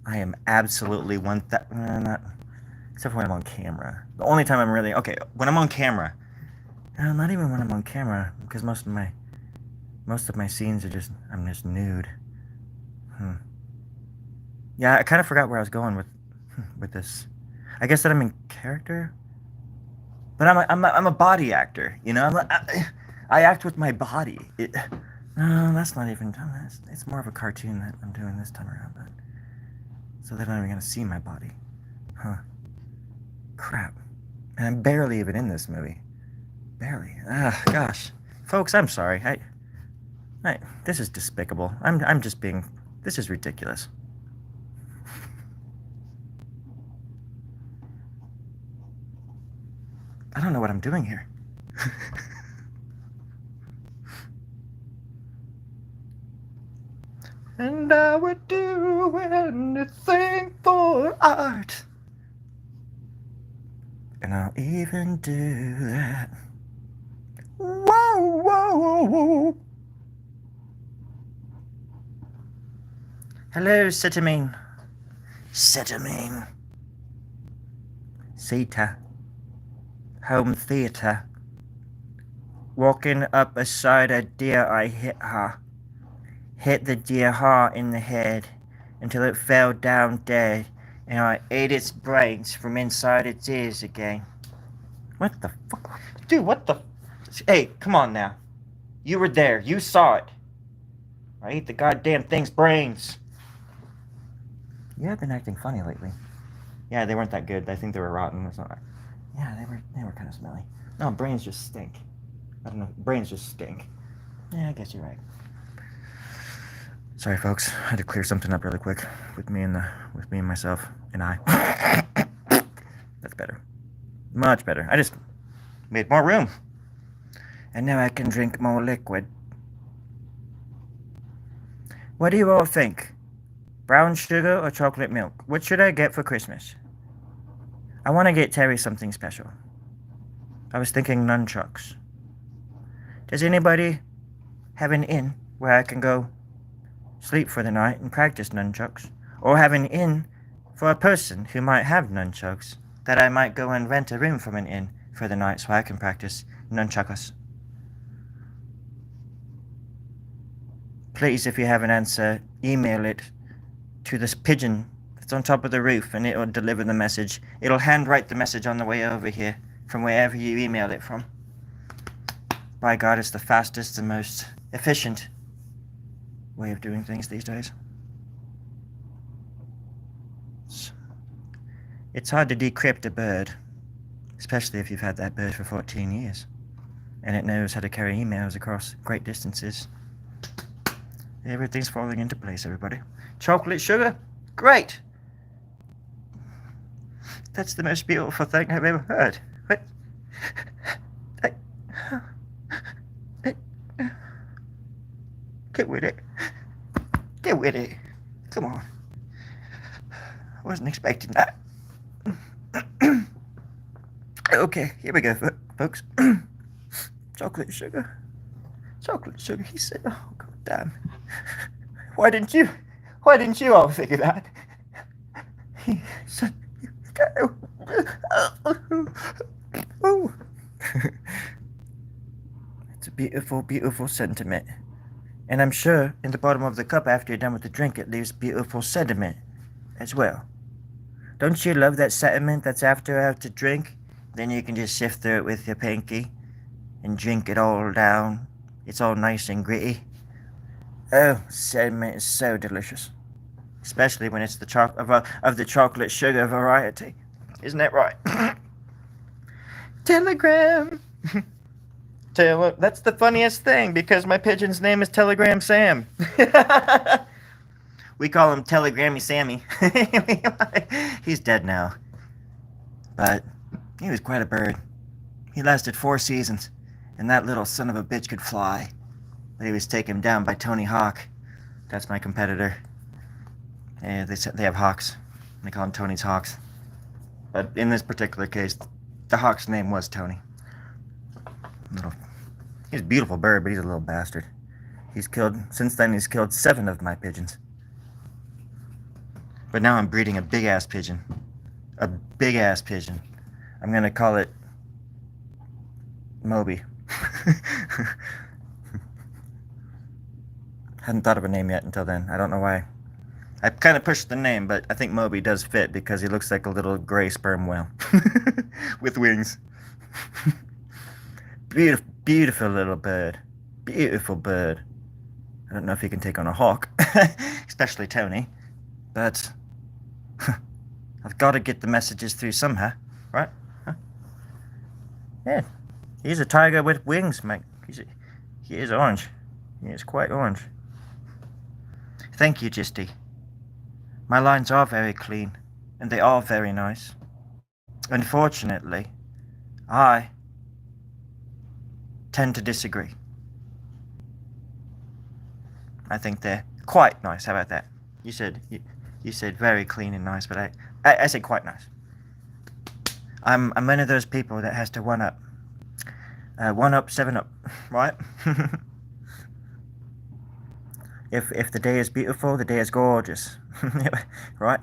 I am absolutely except for when I'm on camera. The only time I'm really, okay, when I'm on camera, not even when I'm on camera, because most of my scenes are I'm just nude. Yeah, I kind of forgot where I was going with this. I guess that I'm in character, but I'm a body actor, you know. I act with my body. No, that's not even. It's more of a cartoon that I'm doing this time around, but so they're not even gonna see my body, huh? Crap, and I'm barely even in this movie. Barely. Ah, gosh, folks, I'm sorry. This is despicable. I'm just being. This is ridiculous. I don't know what I'm doing here. And I would do anything for art. And I'll even do that. Whoa, whoa, whoa. Hello, Cetamine. Cetamine. Sita. Home theater. Walking up beside a deer, I hit her. Hit the deer hard in the head until it fell down dead, and I ate its brains from inside its ears again. What the fuck? Dude, what the... Hey, come on now. You were there. You saw it. I ate the goddamn thing's brains. You have been acting funny lately. Yeah, they weren't that good. I think they were rotten or something. Yeah, they were kind of smelly. No, brains just stink. I don't know. Brains just stink. Yeah, I guess you're right. Sorry, folks. I had to clear something up really quick with me and myself and I. That's better. Much better. I just made more room. And now I can drink more liquid. What do you all think? Brown sugar or chocolate milk? What should I get for Christmas? I want to get Terry something special. I was thinking nunchucks. Does anybody have an inn where I can go sleep for the night and practice nunchucks? Or have an inn for a person who might have nunchucks that I might go and rent a room from an inn for the night so I can practice nunchucks? Please, if you have an answer, email it to this pigeon that's on top of the roof and it will deliver the message. It'll handwrite the message on the way over here from wherever you email it from. By God, it's the fastest and most efficient way of doing things these days. It's hard to decrypt a bird, especially if you've had that bird for 14 years, and it knows how to carry emails across great distances. Everything's falling into place, everybody. Chocolate sugar? Great! That's the most beautiful thing I've ever heard. What? Get with it. Get with it. Come on. I wasn't expecting that. Okay, here we go, folks. Chocolate sugar. Chocolate sugar, he said. Oh, god damn. Why didn't you all figure that? He said, oh. It's a beautiful, beautiful sentiment. And I'm sure in the bottom of the cup after you're done with the drink, it leaves beautiful sediment as well. Don't you love that sediment that's after drink? Then you can just sift through it with your pinky and drink it all down. It's all nice and gritty. Oh, sediment is so delicious. Especially when it's of the chocolate sugar variety. Isn't that right? Telegram! That's the funniest thing, because my pigeon's name is Telegram Sam. We call him Telegrammy Sammy. He's dead now. But he was quite a bird. He lasted 4 seasons, and that little son of a bitch could fly. But he was taken down by Tony Hawk. That's my competitor. And they have hawks. They call him Tony's Hawks. But in this particular case, the hawk's name was Tony. He's a beautiful bird, but he's a little bastard. Since then he's killed 7 of my pigeons. But now I'm breeding a big-ass pigeon. A big-ass pigeon. I'm gonna call it Moby. Hadn't thought of a name yet until then. I don't know why. I kind of pushed the name, but I think Moby does fit because he looks like a little gray sperm whale. With wings. Beautiful, beautiful little bird. Beautiful bird. I don't know if he can take on a hawk. Especially Tony. But I've got to get the messages through somehow, right? Huh? Yeah, he's a tiger with wings, mate. He is orange. He is quite orange. Thank you, Gisty. My lines are very clean, and they are very nice. Unfortunately, I tend to disagree. I think they're quite nice. How about that? You said very clean and nice, but I said quite nice. I'm one of those people that has to one up. 1 up, 7 up, right? If the day is beautiful, the day is gorgeous, right?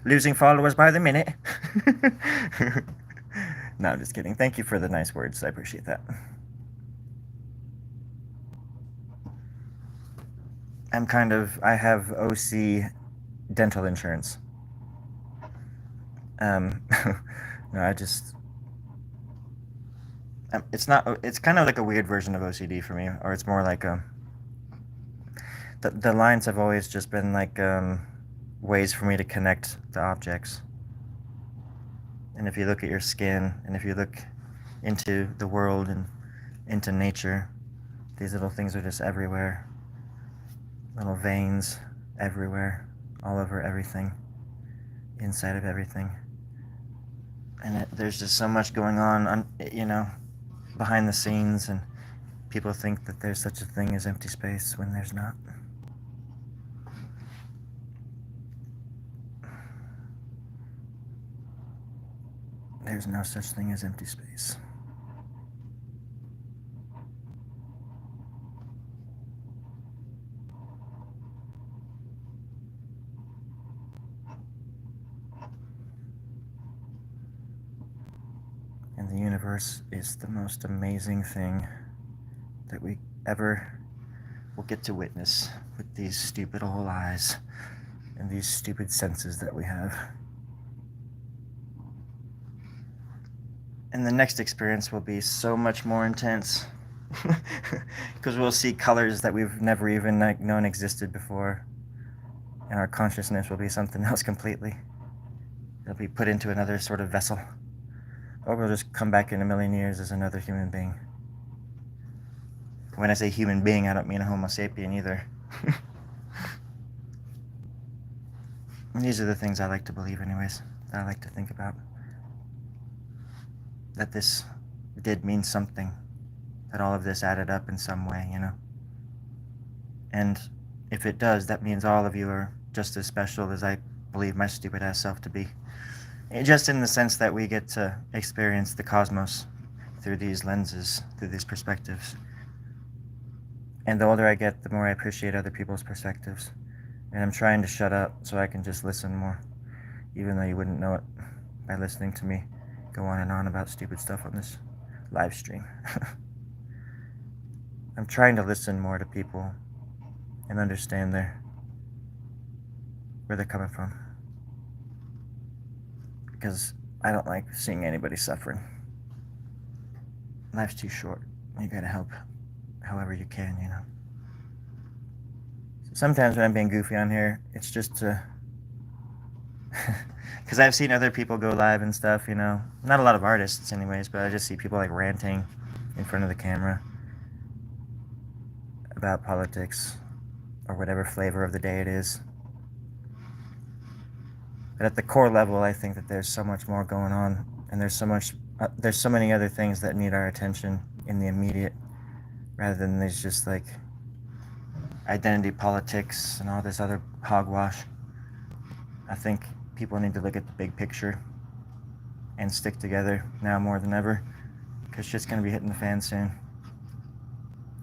Losing followers by the minute. No, I'm just kidding. Thank you for the nice words. I appreciate that. I have OC dental insurance. No, it's kind of like a weird version of OCD for me, or it's more like the lines have always just been like ways for me to connect the objects. And if you look at your skin, and if you look into the world and into nature, these little things are just everywhere. Little veins everywhere, all over everything, inside of everything. And there's just so much going on, behind the scenes, and people think that there's such a thing as empty space when there's not. There's no such thing as empty space. And the universe is the most amazing thing that we ever will get to witness with these stupid old eyes and these stupid senses that we have. And the next experience will be so much more intense because we'll see colors that we've never even known existed before. and our consciousness will be something else completely. It'll be put into another sort of vessel. Or we'll just come back in a million years as another human being. When I say human being, I don't mean a Homo sapien either. These are the things I like to believe anyways, that I like to think about. That this did mean something. That all of this added up in some way, you know? And if it does, that means all of you are just as special as I believe my stupid ass self to be. Just in the sense that we get to experience the cosmos through these lenses, through these perspectives. And the older I get, the more I appreciate other people's perspectives. And I'm trying to shut up so I can just listen more, even though you wouldn't know it by listening to me go on and on about stupid stuff on this live stream. I'm trying to listen more to people and understand where they're coming from. Because I don't like seeing anybody suffering. Life's too short. You gotta help however you can, you know. Sometimes when I'm being goofy on here, it's just to... Because I've seen other people go live and stuff, you know. Not a lot of artists anyways, but I just see people like ranting in front of the camera about politics or whatever flavor of the day it is. But at the core level, I think that there's so much more going on, and there's so many other things that need our attention in the immediate, rather than these just like identity politics and all this other hogwash. I think people need to look at the big picture and stick together now more than ever, because shit's gonna be hitting the fan soon,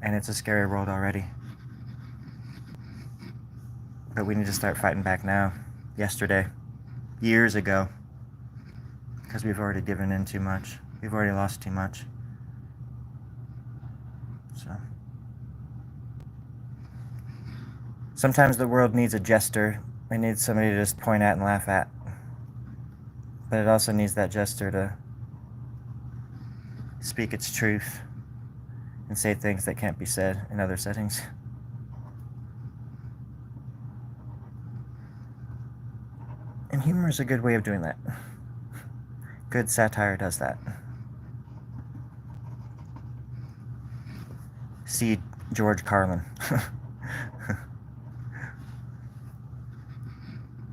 and it's a scary world already. But we need to start fighting back now, yesterday. Years ago, because we've already given in too much. We've already lost too much. So sometimes the world needs a jester. It needs somebody to just point at and laugh at. But it also needs that jester to speak its truth and say things that can't be said in other settings. And humor is a good way of doing that. Good satire does that. See George Carlin.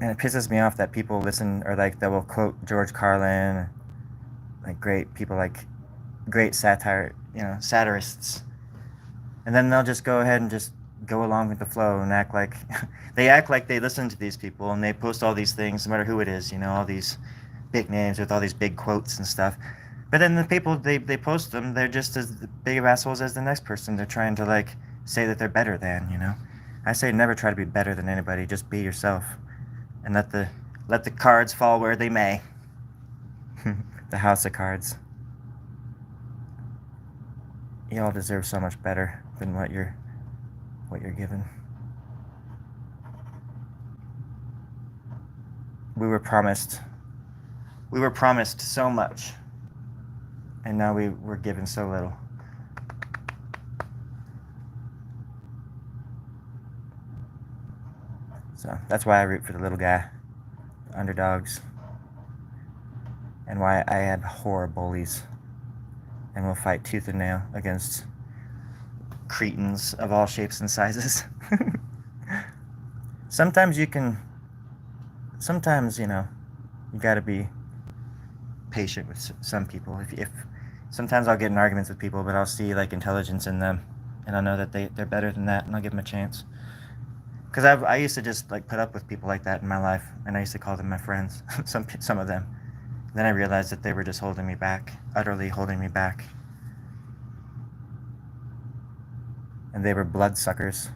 And it pisses me off that people listen, or like they will quote George Carlin, like great people, like great satire, you know, satirists. And then they'll just go ahead and just go along with the flow and act like they listen to these people, and they post all these things, no matter who it is, you know, all these big names with all these big quotes and stuff. But then the people they post them, they're just as big of assholes as the next person. They're trying to like say that they're better than, you know. I say never try to be better than anybody, just be yourself. And let the cards fall where they may. The house of cards. You all deserve so much better than what you're given. We were promised so much, and now we were given so little. So that's why I root for the little guy, the underdogs, and why I abhor bullies, and will fight tooth and nail against cretins of all shapes and sizes. Sometimes, you know, you gotta be patient with some people. If sometimes I'll get in arguments with people, but I'll see like intelligence in them, and I'll know that they're better than that, and I'll give them a chance. Because I used to just like put up with people like that in my life, and I used to call them my friends, some of them. Then I realized that they were just holding me back, utterly holding me back. And they were bloodsuckers.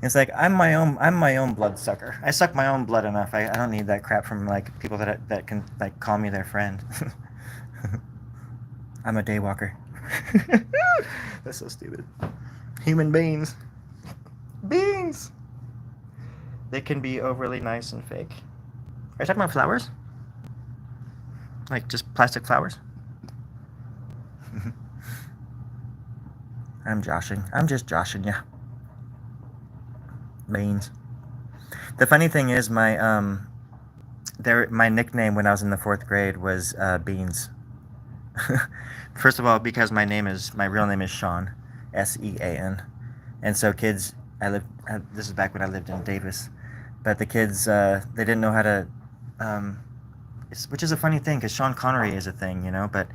It's like I'm my own bloodsucker. I suck my own blood enough. I don't need that crap from like people that can like call me their friend. I'm a daywalker. That's so stupid. Human beings. Beings. They can be overly nice and fake. Are you talking about flowers? Like just plastic flowers? I'm just joshing ya. Beans. The funny thing is, my nickname when I was in the 4th grade was Beans. First of all, because my real name is Sean, Sean, and so kids, this is back when I lived in Davis, but the kids they didn't know how to, um, which is a funny thing because Sean Connery is a thing, but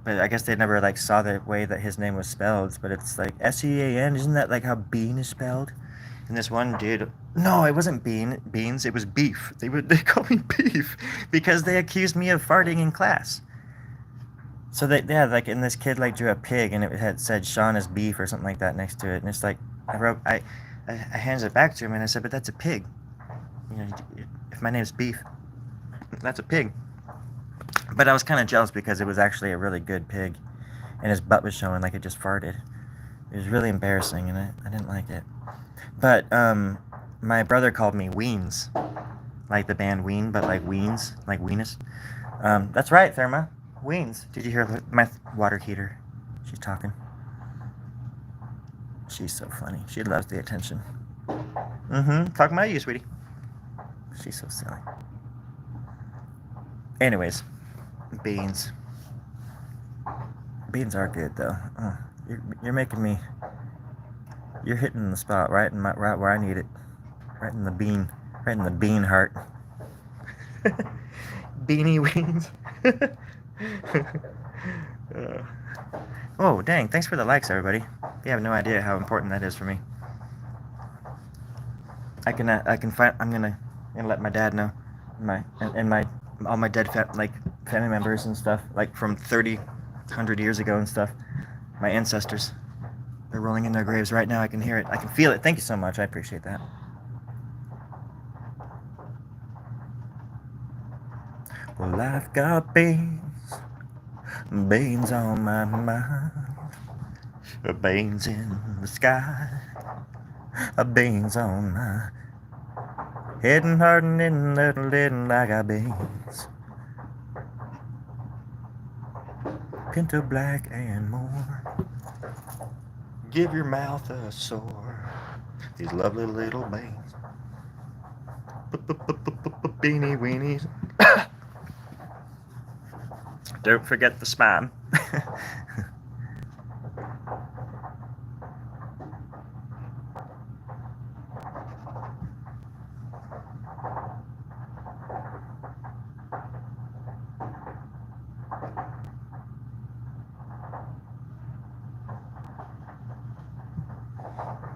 I guess they never like saw the way that his name was spelled. But it's like Sean, isn't that like how bean is spelled? And this one dude, no, it wasn't beans, it was beef. They called me beef because they accused me of farting in class. So and this kid like drew a pig and it had said Sean is beef or something like that next to it, and it's like I handed it back to him and I said, but that's a pig. If my name's Beef, that's a pig. But I was kind of jealous because it was actually a really good pig, and his butt was showing like it just farted. It was really embarrassing, and I didn't like it. But my brother called me Weens, like the band Ween, but like Weens, like Weenus. That's right, Therma. Weens. Did you hear my water heater? She's talking. She's so funny. She loves the attention. Talking about you, sweetie. She's so silly. Anyways, beans. Beans are good though. Oh, you're making me. You're hitting the spot right where I need it. Right in the bean heart. Beanie Weens. Oh, dang. Thanks for the likes, everybody. You have no idea how important that is for me. I'm gonna let my dad know, all my dead family members and stuff, like from 100 years ago and stuff. My ancestors, they're rolling in their graves right now. I can hear it. I can feel it. Thank you so much. I appreciate that. Well, I've got beans on my mind, beans in the sky, beans on my head and heart and little I got beans, Pinto Black and more. Give your mouth a sore, these lovely little beans, beanie weenies. Don't forget the spam.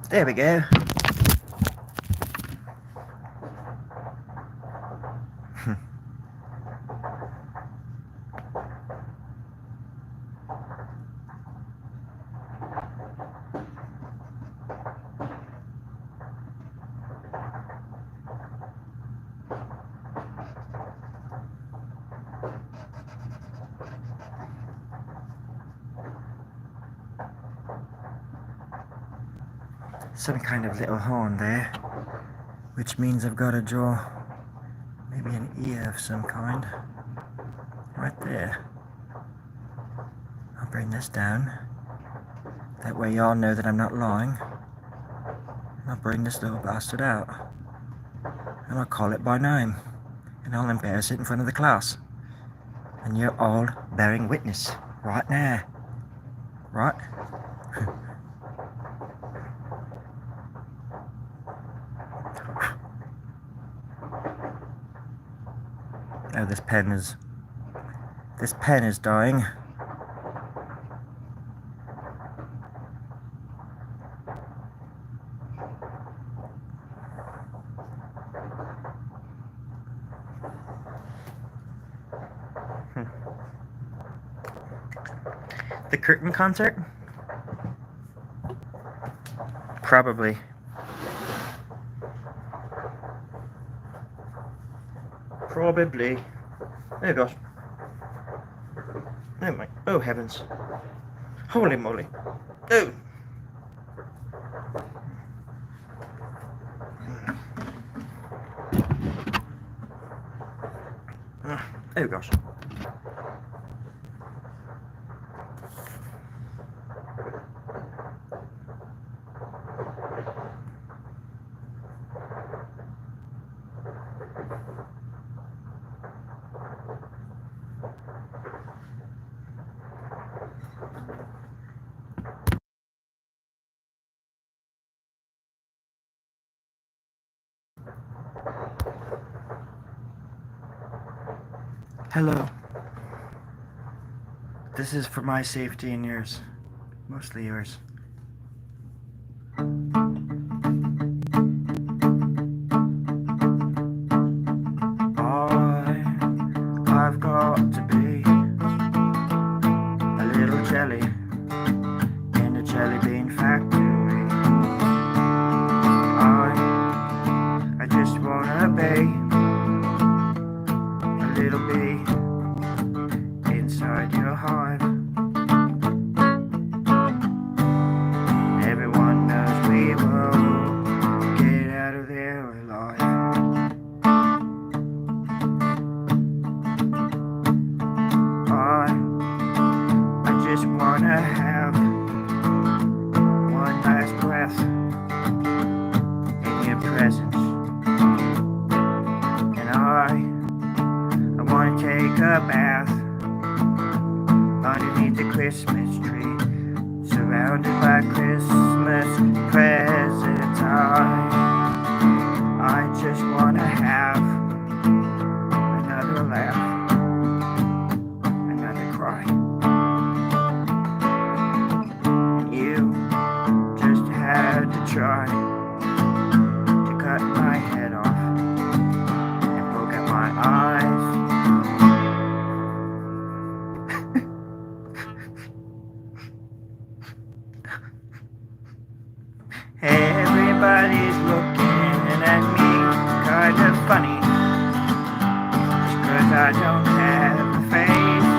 There we go. Some kind of little horn there, which means I've got to draw maybe an ear of some kind right there. I'll bring this down, that way y'all know that I'm not lying. I'll bring this little bastard out, and I'll call it by name, and I'll embarrass it in front of the class, and you're all bearing witness right now, right? Oh, this pen is dying. The Curtain concert? Probably. Probably. Oh gosh. Oh my. Oh heavens. Holy moly. Oh. Oh gosh. Hello. This is for my safety and yours. Mostly yours. I've got to be a little jelly in a jelly bean factory. I just wanna be a little bee inside your hive. Everyone knows we will get out of there alive. I just wanna have one last breath in your presence. And I wanna take a bath underneath the Christmas tree, surrounded by Christmas presents. I just wanna have another laugh, another cry. You just had to try to cut my head off and poke at my eyes. Everybody's looking at me kind of funny, just 'cause I don't have a face.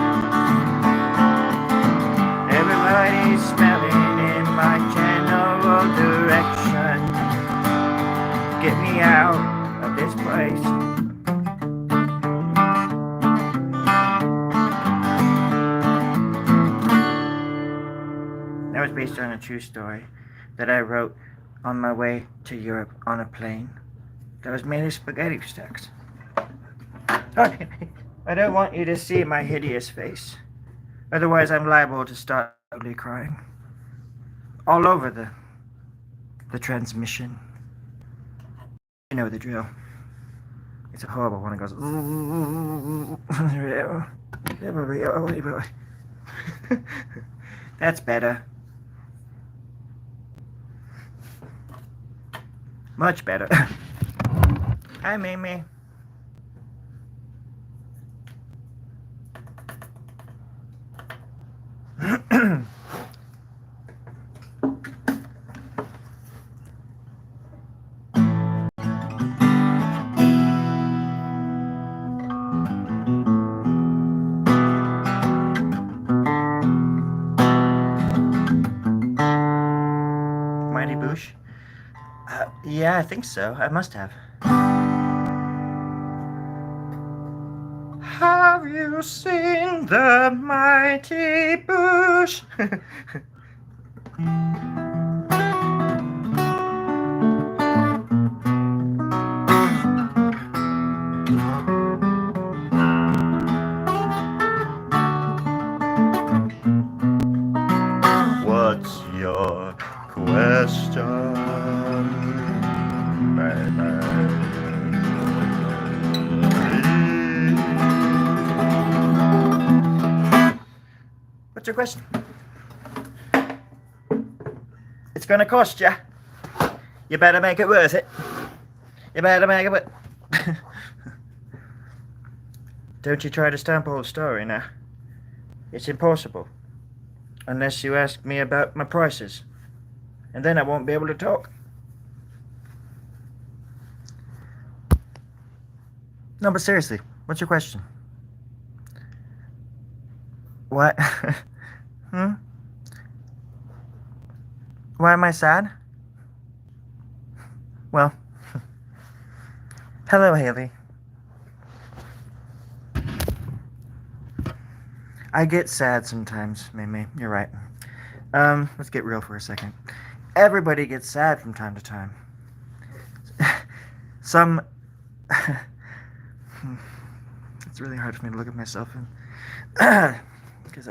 Everybody's smelling in my general direction. Get me out of this place. That was based on a true story that I wrote on my way to Europe on a plane that was made of spaghetti stacks. I don't want you to see my hideous face. Otherwise, I'm liable to start ugly crying all over the transmission. You know the drill. It's a horrible one. It goes. That's better. Much better. Hi, Mimi. Mighty Boosh? Yeah, I think so. I must have. Have you seen the Mighty Boosh? What's your question? What's your question? It's gonna cost you. You better make it worth it. You better make it worth it. Don't you try to stamp all the story now. It's impossible. Unless you ask me about my prices. And then I won't be able to talk. No, but seriously, what's your question? What? Why am I sad? Well, hello, Haley. I get sad sometimes, Mimi. You're right. Let's get real for a second. Everybody gets sad from time to time. Some... It's really hard for me to look at myself and... Because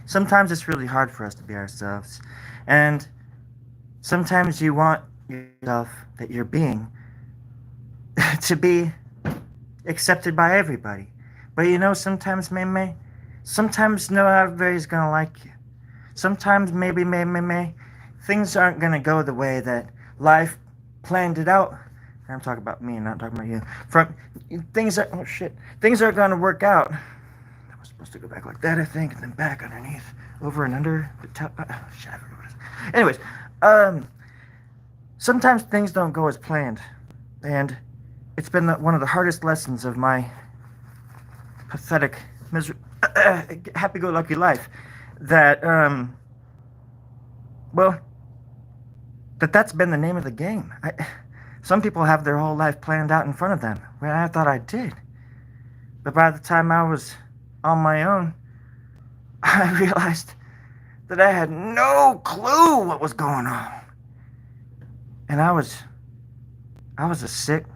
sometimes it's really hard for us to be ourselves. And sometimes you want yourself that you're being to be accepted by everybody. But you know, sometimes, sometimes no everybody's gonna like you. Sometimes maybe, things aren't gonna go the way that life planned it out. And I'm talking about me, not talking about you. Things are gonna work out. I was supposed to go back like that, I think, and then back underneath, over and under the top. Shit, I forgot what it is. Anyways, sometimes things don't go as planned, and it's been one of the hardest lessons of my pathetic, happy-go-lucky life. That that's been the name of the game. Some people have their whole life planned out in front of them. Well, I thought I did. But by the time I was on my own, I realized that I had no clue what was going on. And I was a sick,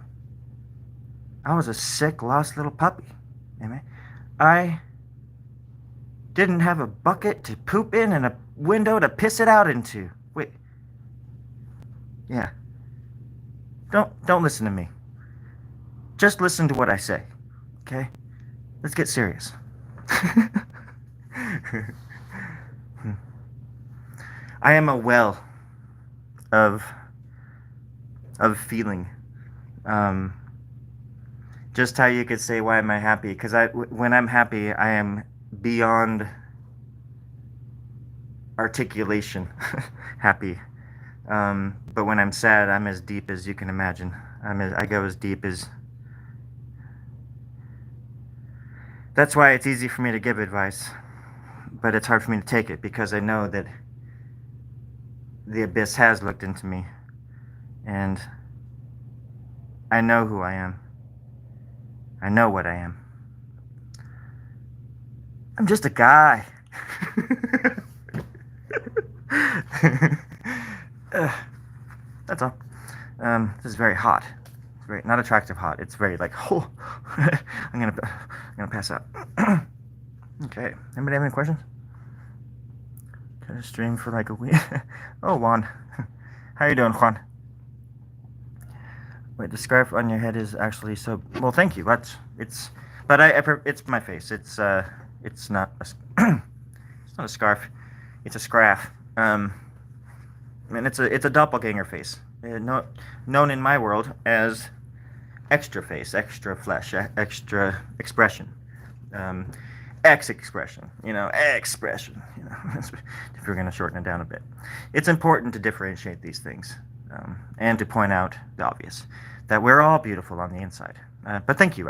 lost little puppy. I didn't have a bucket to poop in and a window to piss it out into. Wait. Yeah. Don't listen to me. Just listen to what I say. Okay? Let's get serious. I am a well of feeling. Just how you could say, why am I happy? Because when I'm happy, I am beyond articulation happy. But when I'm sad, I'm as deep as you can imagine. I go as deep as... That's why it's easy for me to give advice, but it's hard for me to take it, because I know that the abyss has looked into me, and I know who I am. I know what I am. I'm just a guy. That's all. This is very hot. It's very not attractive hot. It's very like, oh, I'm gonna pass out. Okay. Anybody have any questions? Got a stream for like a week. Oh, Juan. How you doing, Juan? Wait, the scarf on your head is actually so... Well, thank you. It's my face. It's not it's not a scarf. It's a scraff. And it's a doppelganger face. Known in my world as extra face, extra flesh, extra expression. X expression, expression, if you're going to shorten it down a bit. It's important to differentiate these things, and to point out the obvious, that we're all beautiful on the inside. But thank you,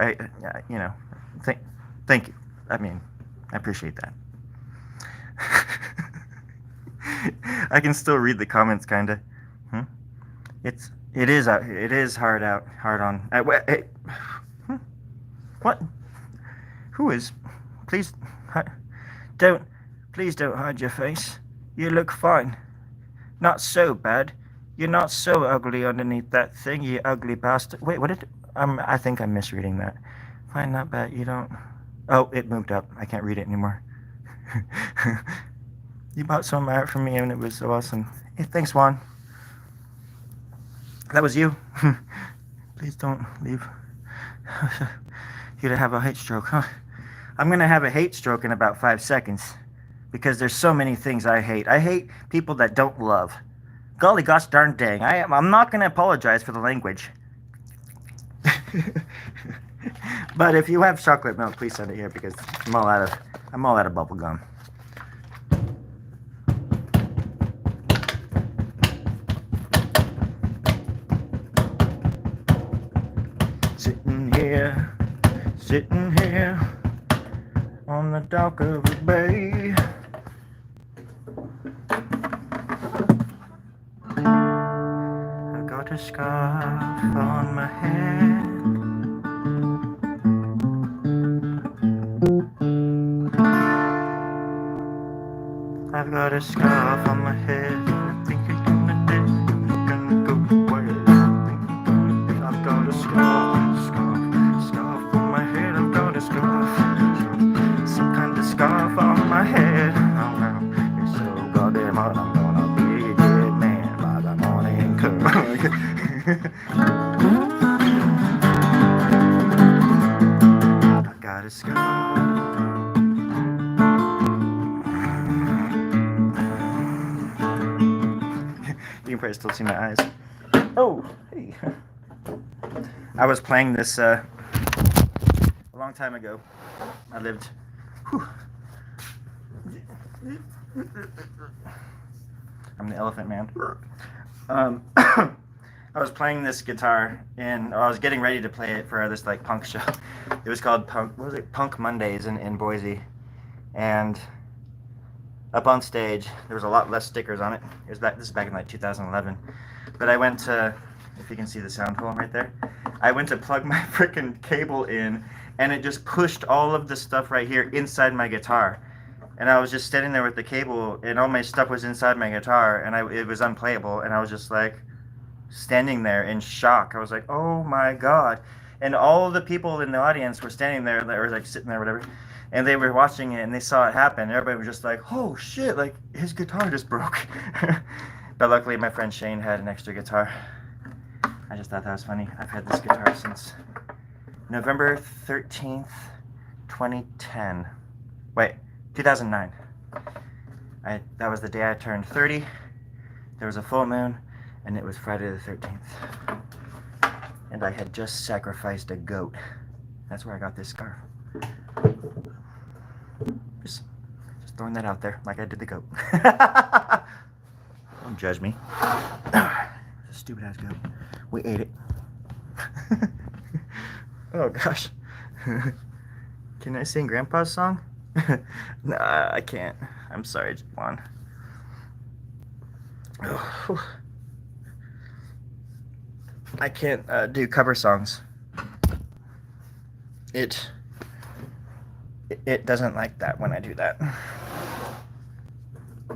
thank you. I mean, I appreciate that. I can still read the comments, kinda. It is hard on. Hey, what? Who is? Please don't hide your face. You look fine. Not so bad. You're not so ugly underneath that thing, you ugly bastard. Wait, what did... I think I'm misreading that. Fine, not bad. You don't... Oh, it moved up. I can't read it anymore. You bought some art from me and it was so awesome. Hey, thanks, Juan. That was you. Please don't leave. You're gonna have a hate stroke, huh? I'm gonna have a hate stroke in about 5 seconds, because there's so many things I hate. I hate people that don't love. Golly gosh darn dang. I'm not gonna apologize for the language. But if you have chocolate milk, please send it here, because I'm all out of bubble gum. Sitting here on the dock of a bay. I got a scarf on my head. I've got a scarf on my head. I think you're gonna go away. I've got a scarf on my head. I've got a scarf, some kind of scarf on my head. Oh no, it's so goddamn hot. I'm gonna be a dead man by the morning come. probably still see my eyes. Oh, hey. I was playing this a long time ago. I lived. Whew. I'm the elephant man. I was playing this guitar and I was getting ready to play it for this like punk show. It was called Punk Mondays in Boise. And up on stage, there was a lot less stickers on it. This is back in like 2011. But I went to, if you can see the sound hole right there, I went to plug my freaking cable in and it just pushed all of the stuff right here inside my guitar. And I was just standing there with the cable and all my stuff was inside my guitar and it was unplayable. And I was just like standing there in shock. I was like, oh my God. And all the people in the audience were standing there, or like sitting there, whatever. And they were watching it and they saw it happen. Everybody was just like, oh shit, like his guitar just broke. But luckily my friend Shane had an extra guitar. I just thought that was funny. I've had this guitar since November 13th, 2010. Wait, 2009. That was the day I turned 30. There was a full moon and it was Friday the 13th. And I had just sacrificed a goat. That's where I got this scarf. Just throwing that out there, like I did the goat. Don't judge me. It's a stupid ass goat. We ate it. Oh gosh. Can I sing Grandpa's song? Nah, I can't. I'm sorry, Juan. I can't do cover songs. It doesn't like that when I do that.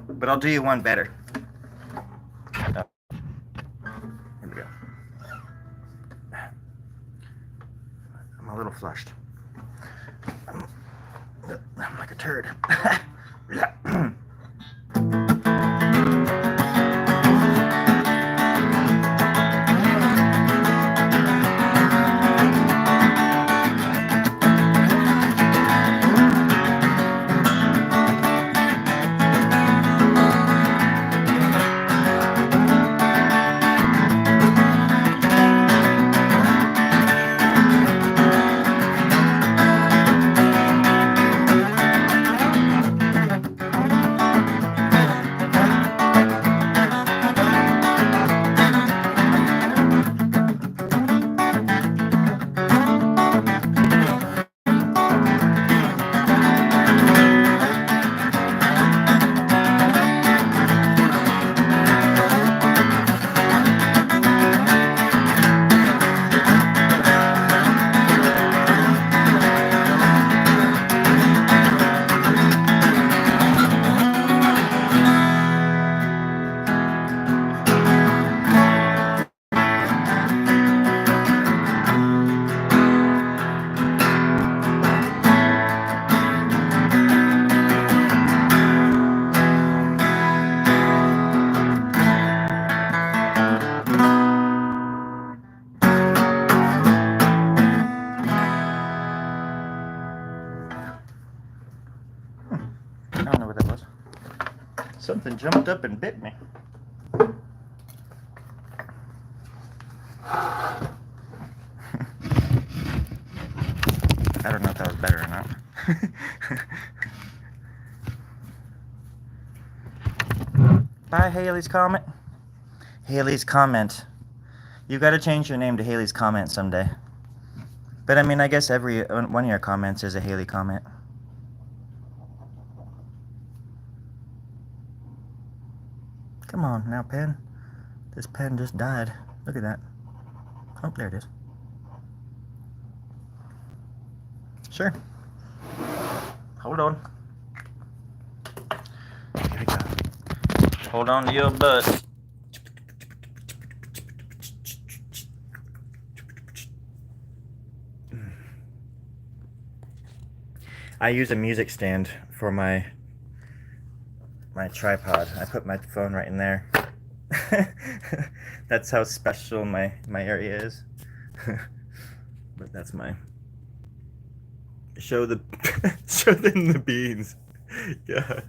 But I'll do you one better. Here we go. I'm a little flushed. I'm like a turd. I don't know what that was. Something jumped up and bit me. I don't know if that was better or not. Bye, Haley's Comment. Haley's Comment. You got to change your name to Haley's Comment someday. But I mean, I guess every one of your comments is a Haley comment. Come on now, pen. This pen just died. Look at that. Oh, there it is. Sure. Hold on. Here we go. Hold on to your butt. I use a music stand for my tripod. I put my phone right in there. That's how special my area is. But that's my show them the beans. Yeah,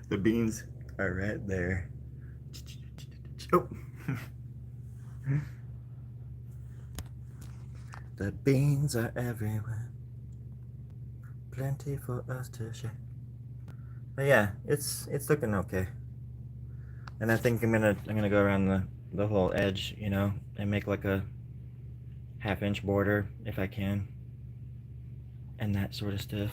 the beans are right there. Oh. The beans are everywhere. Plenty for us to share. But yeah, it's looking okay. And I think I'm gonna go around the whole edge, you know, and make like a half-inch border if I can. And that sort of stuff.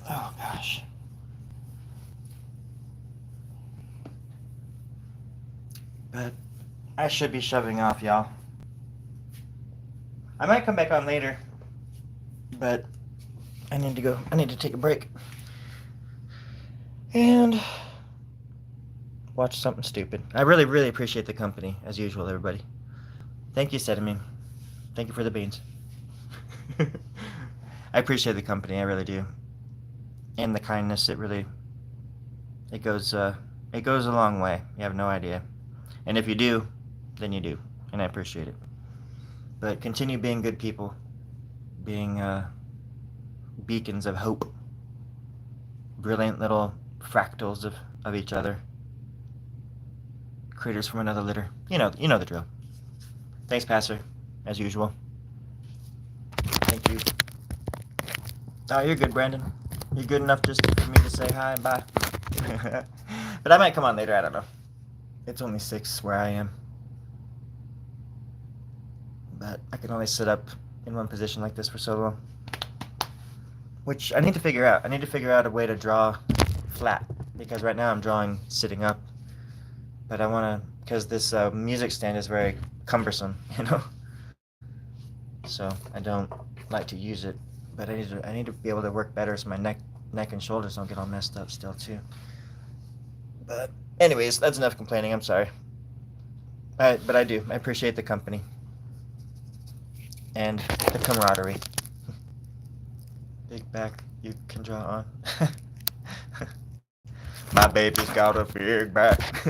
Oh gosh. But I should be shoving off, y'all. I might come back on later, but I need to go. I need to take a break. And watch something stupid. I really, really appreciate the company, as usual, everybody. Thank you, Sedamine. Thank you for the beans. I appreciate the company, I really do. And the kindness, it goes a long way. You have no idea. And if you do, then you do. And I appreciate it. But continue being good people. Being beacons of hope. Brilliant little fractals of each other. Critters from another litter. You know the drill. Thanks, Pastor, as usual. Thank you. Oh, you're good, Brandon. You're good enough just for me to say hi and bye. But I might come on later, I don't know. It's only 6 where I am. But I can only sit up in one position like this for so long. Which I need to figure out. I need to figure out a way to draw flat. Because right now I'm drawing sitting up. But I want to, because this music stand is very cumbersome, you know? So I don't like to use it. But I need to be able to work better so my neck and shoulders don't get all messed up still too. But anyways, that's enough complaining. I'm sorry. But I do. I appreciate the company and the camaraderie. Big back you can draw on. My baby's got a big back.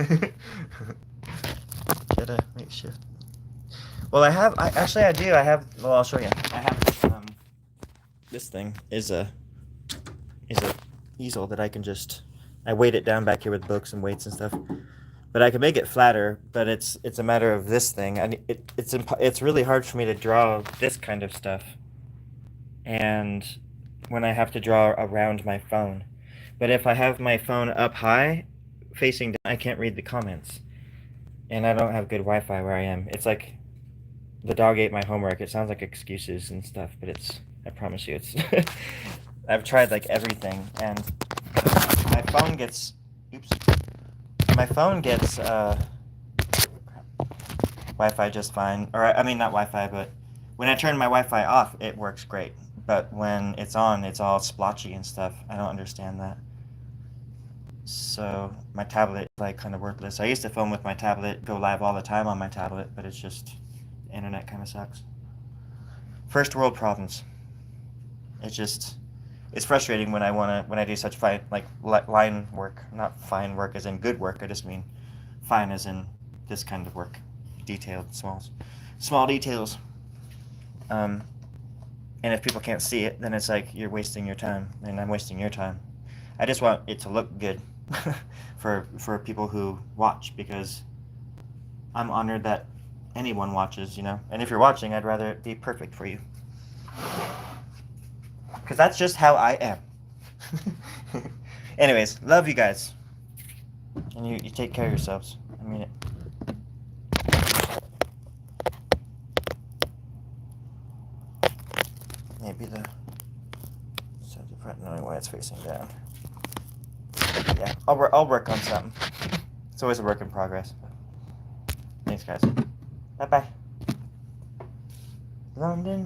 Get a makeshift. Well, I do. Well, I'll show you. I have this thing is a easel that I can I weight it down back here with books and weights and stuff. But I can make it flatter, but it's a matter of this thing. It's really hard for me to draw this kind of stuff. And when I have to draw around my phone. But if I have my phone up high, facing down, I can't read the comments. And I don't have good Wi-Fi where I am. It's like the dog ate my homework. It sounds like excuses and stuff, but I promise you, it's I've tried like everything, and my phone gets Wi-Fi just fine. Or I mean, not Wi-Fi, but when I turn my Wi-Fi off, it works great. But when it's on, it's all splotchy and stuff. I don't understand that. So my tablet is like kind of worthless. I used to film with my tablet, go live all the time on my tablet, but it's just the internet kind of sucks. First world problems. It's frustrating when I do such fine line work, not fine work as in good work. I just mean fine as in this kind of work, detailed, small details. And if people can't see it, then it's like you're wasting your time, and I'm wasting your time. I just want it to look good for people who watch, because I'm honored that anyone watches, you know. And if you're watching, I'd rather it be perfect for you. Because that's just how I am. Anyways, love you guys. And you take care of yourselves. I mean it. Maybe the front, knowing why it's facing down. Yeah, I'll work on something. It's always a work in progress. Thanks, guys. Bye-bye. London.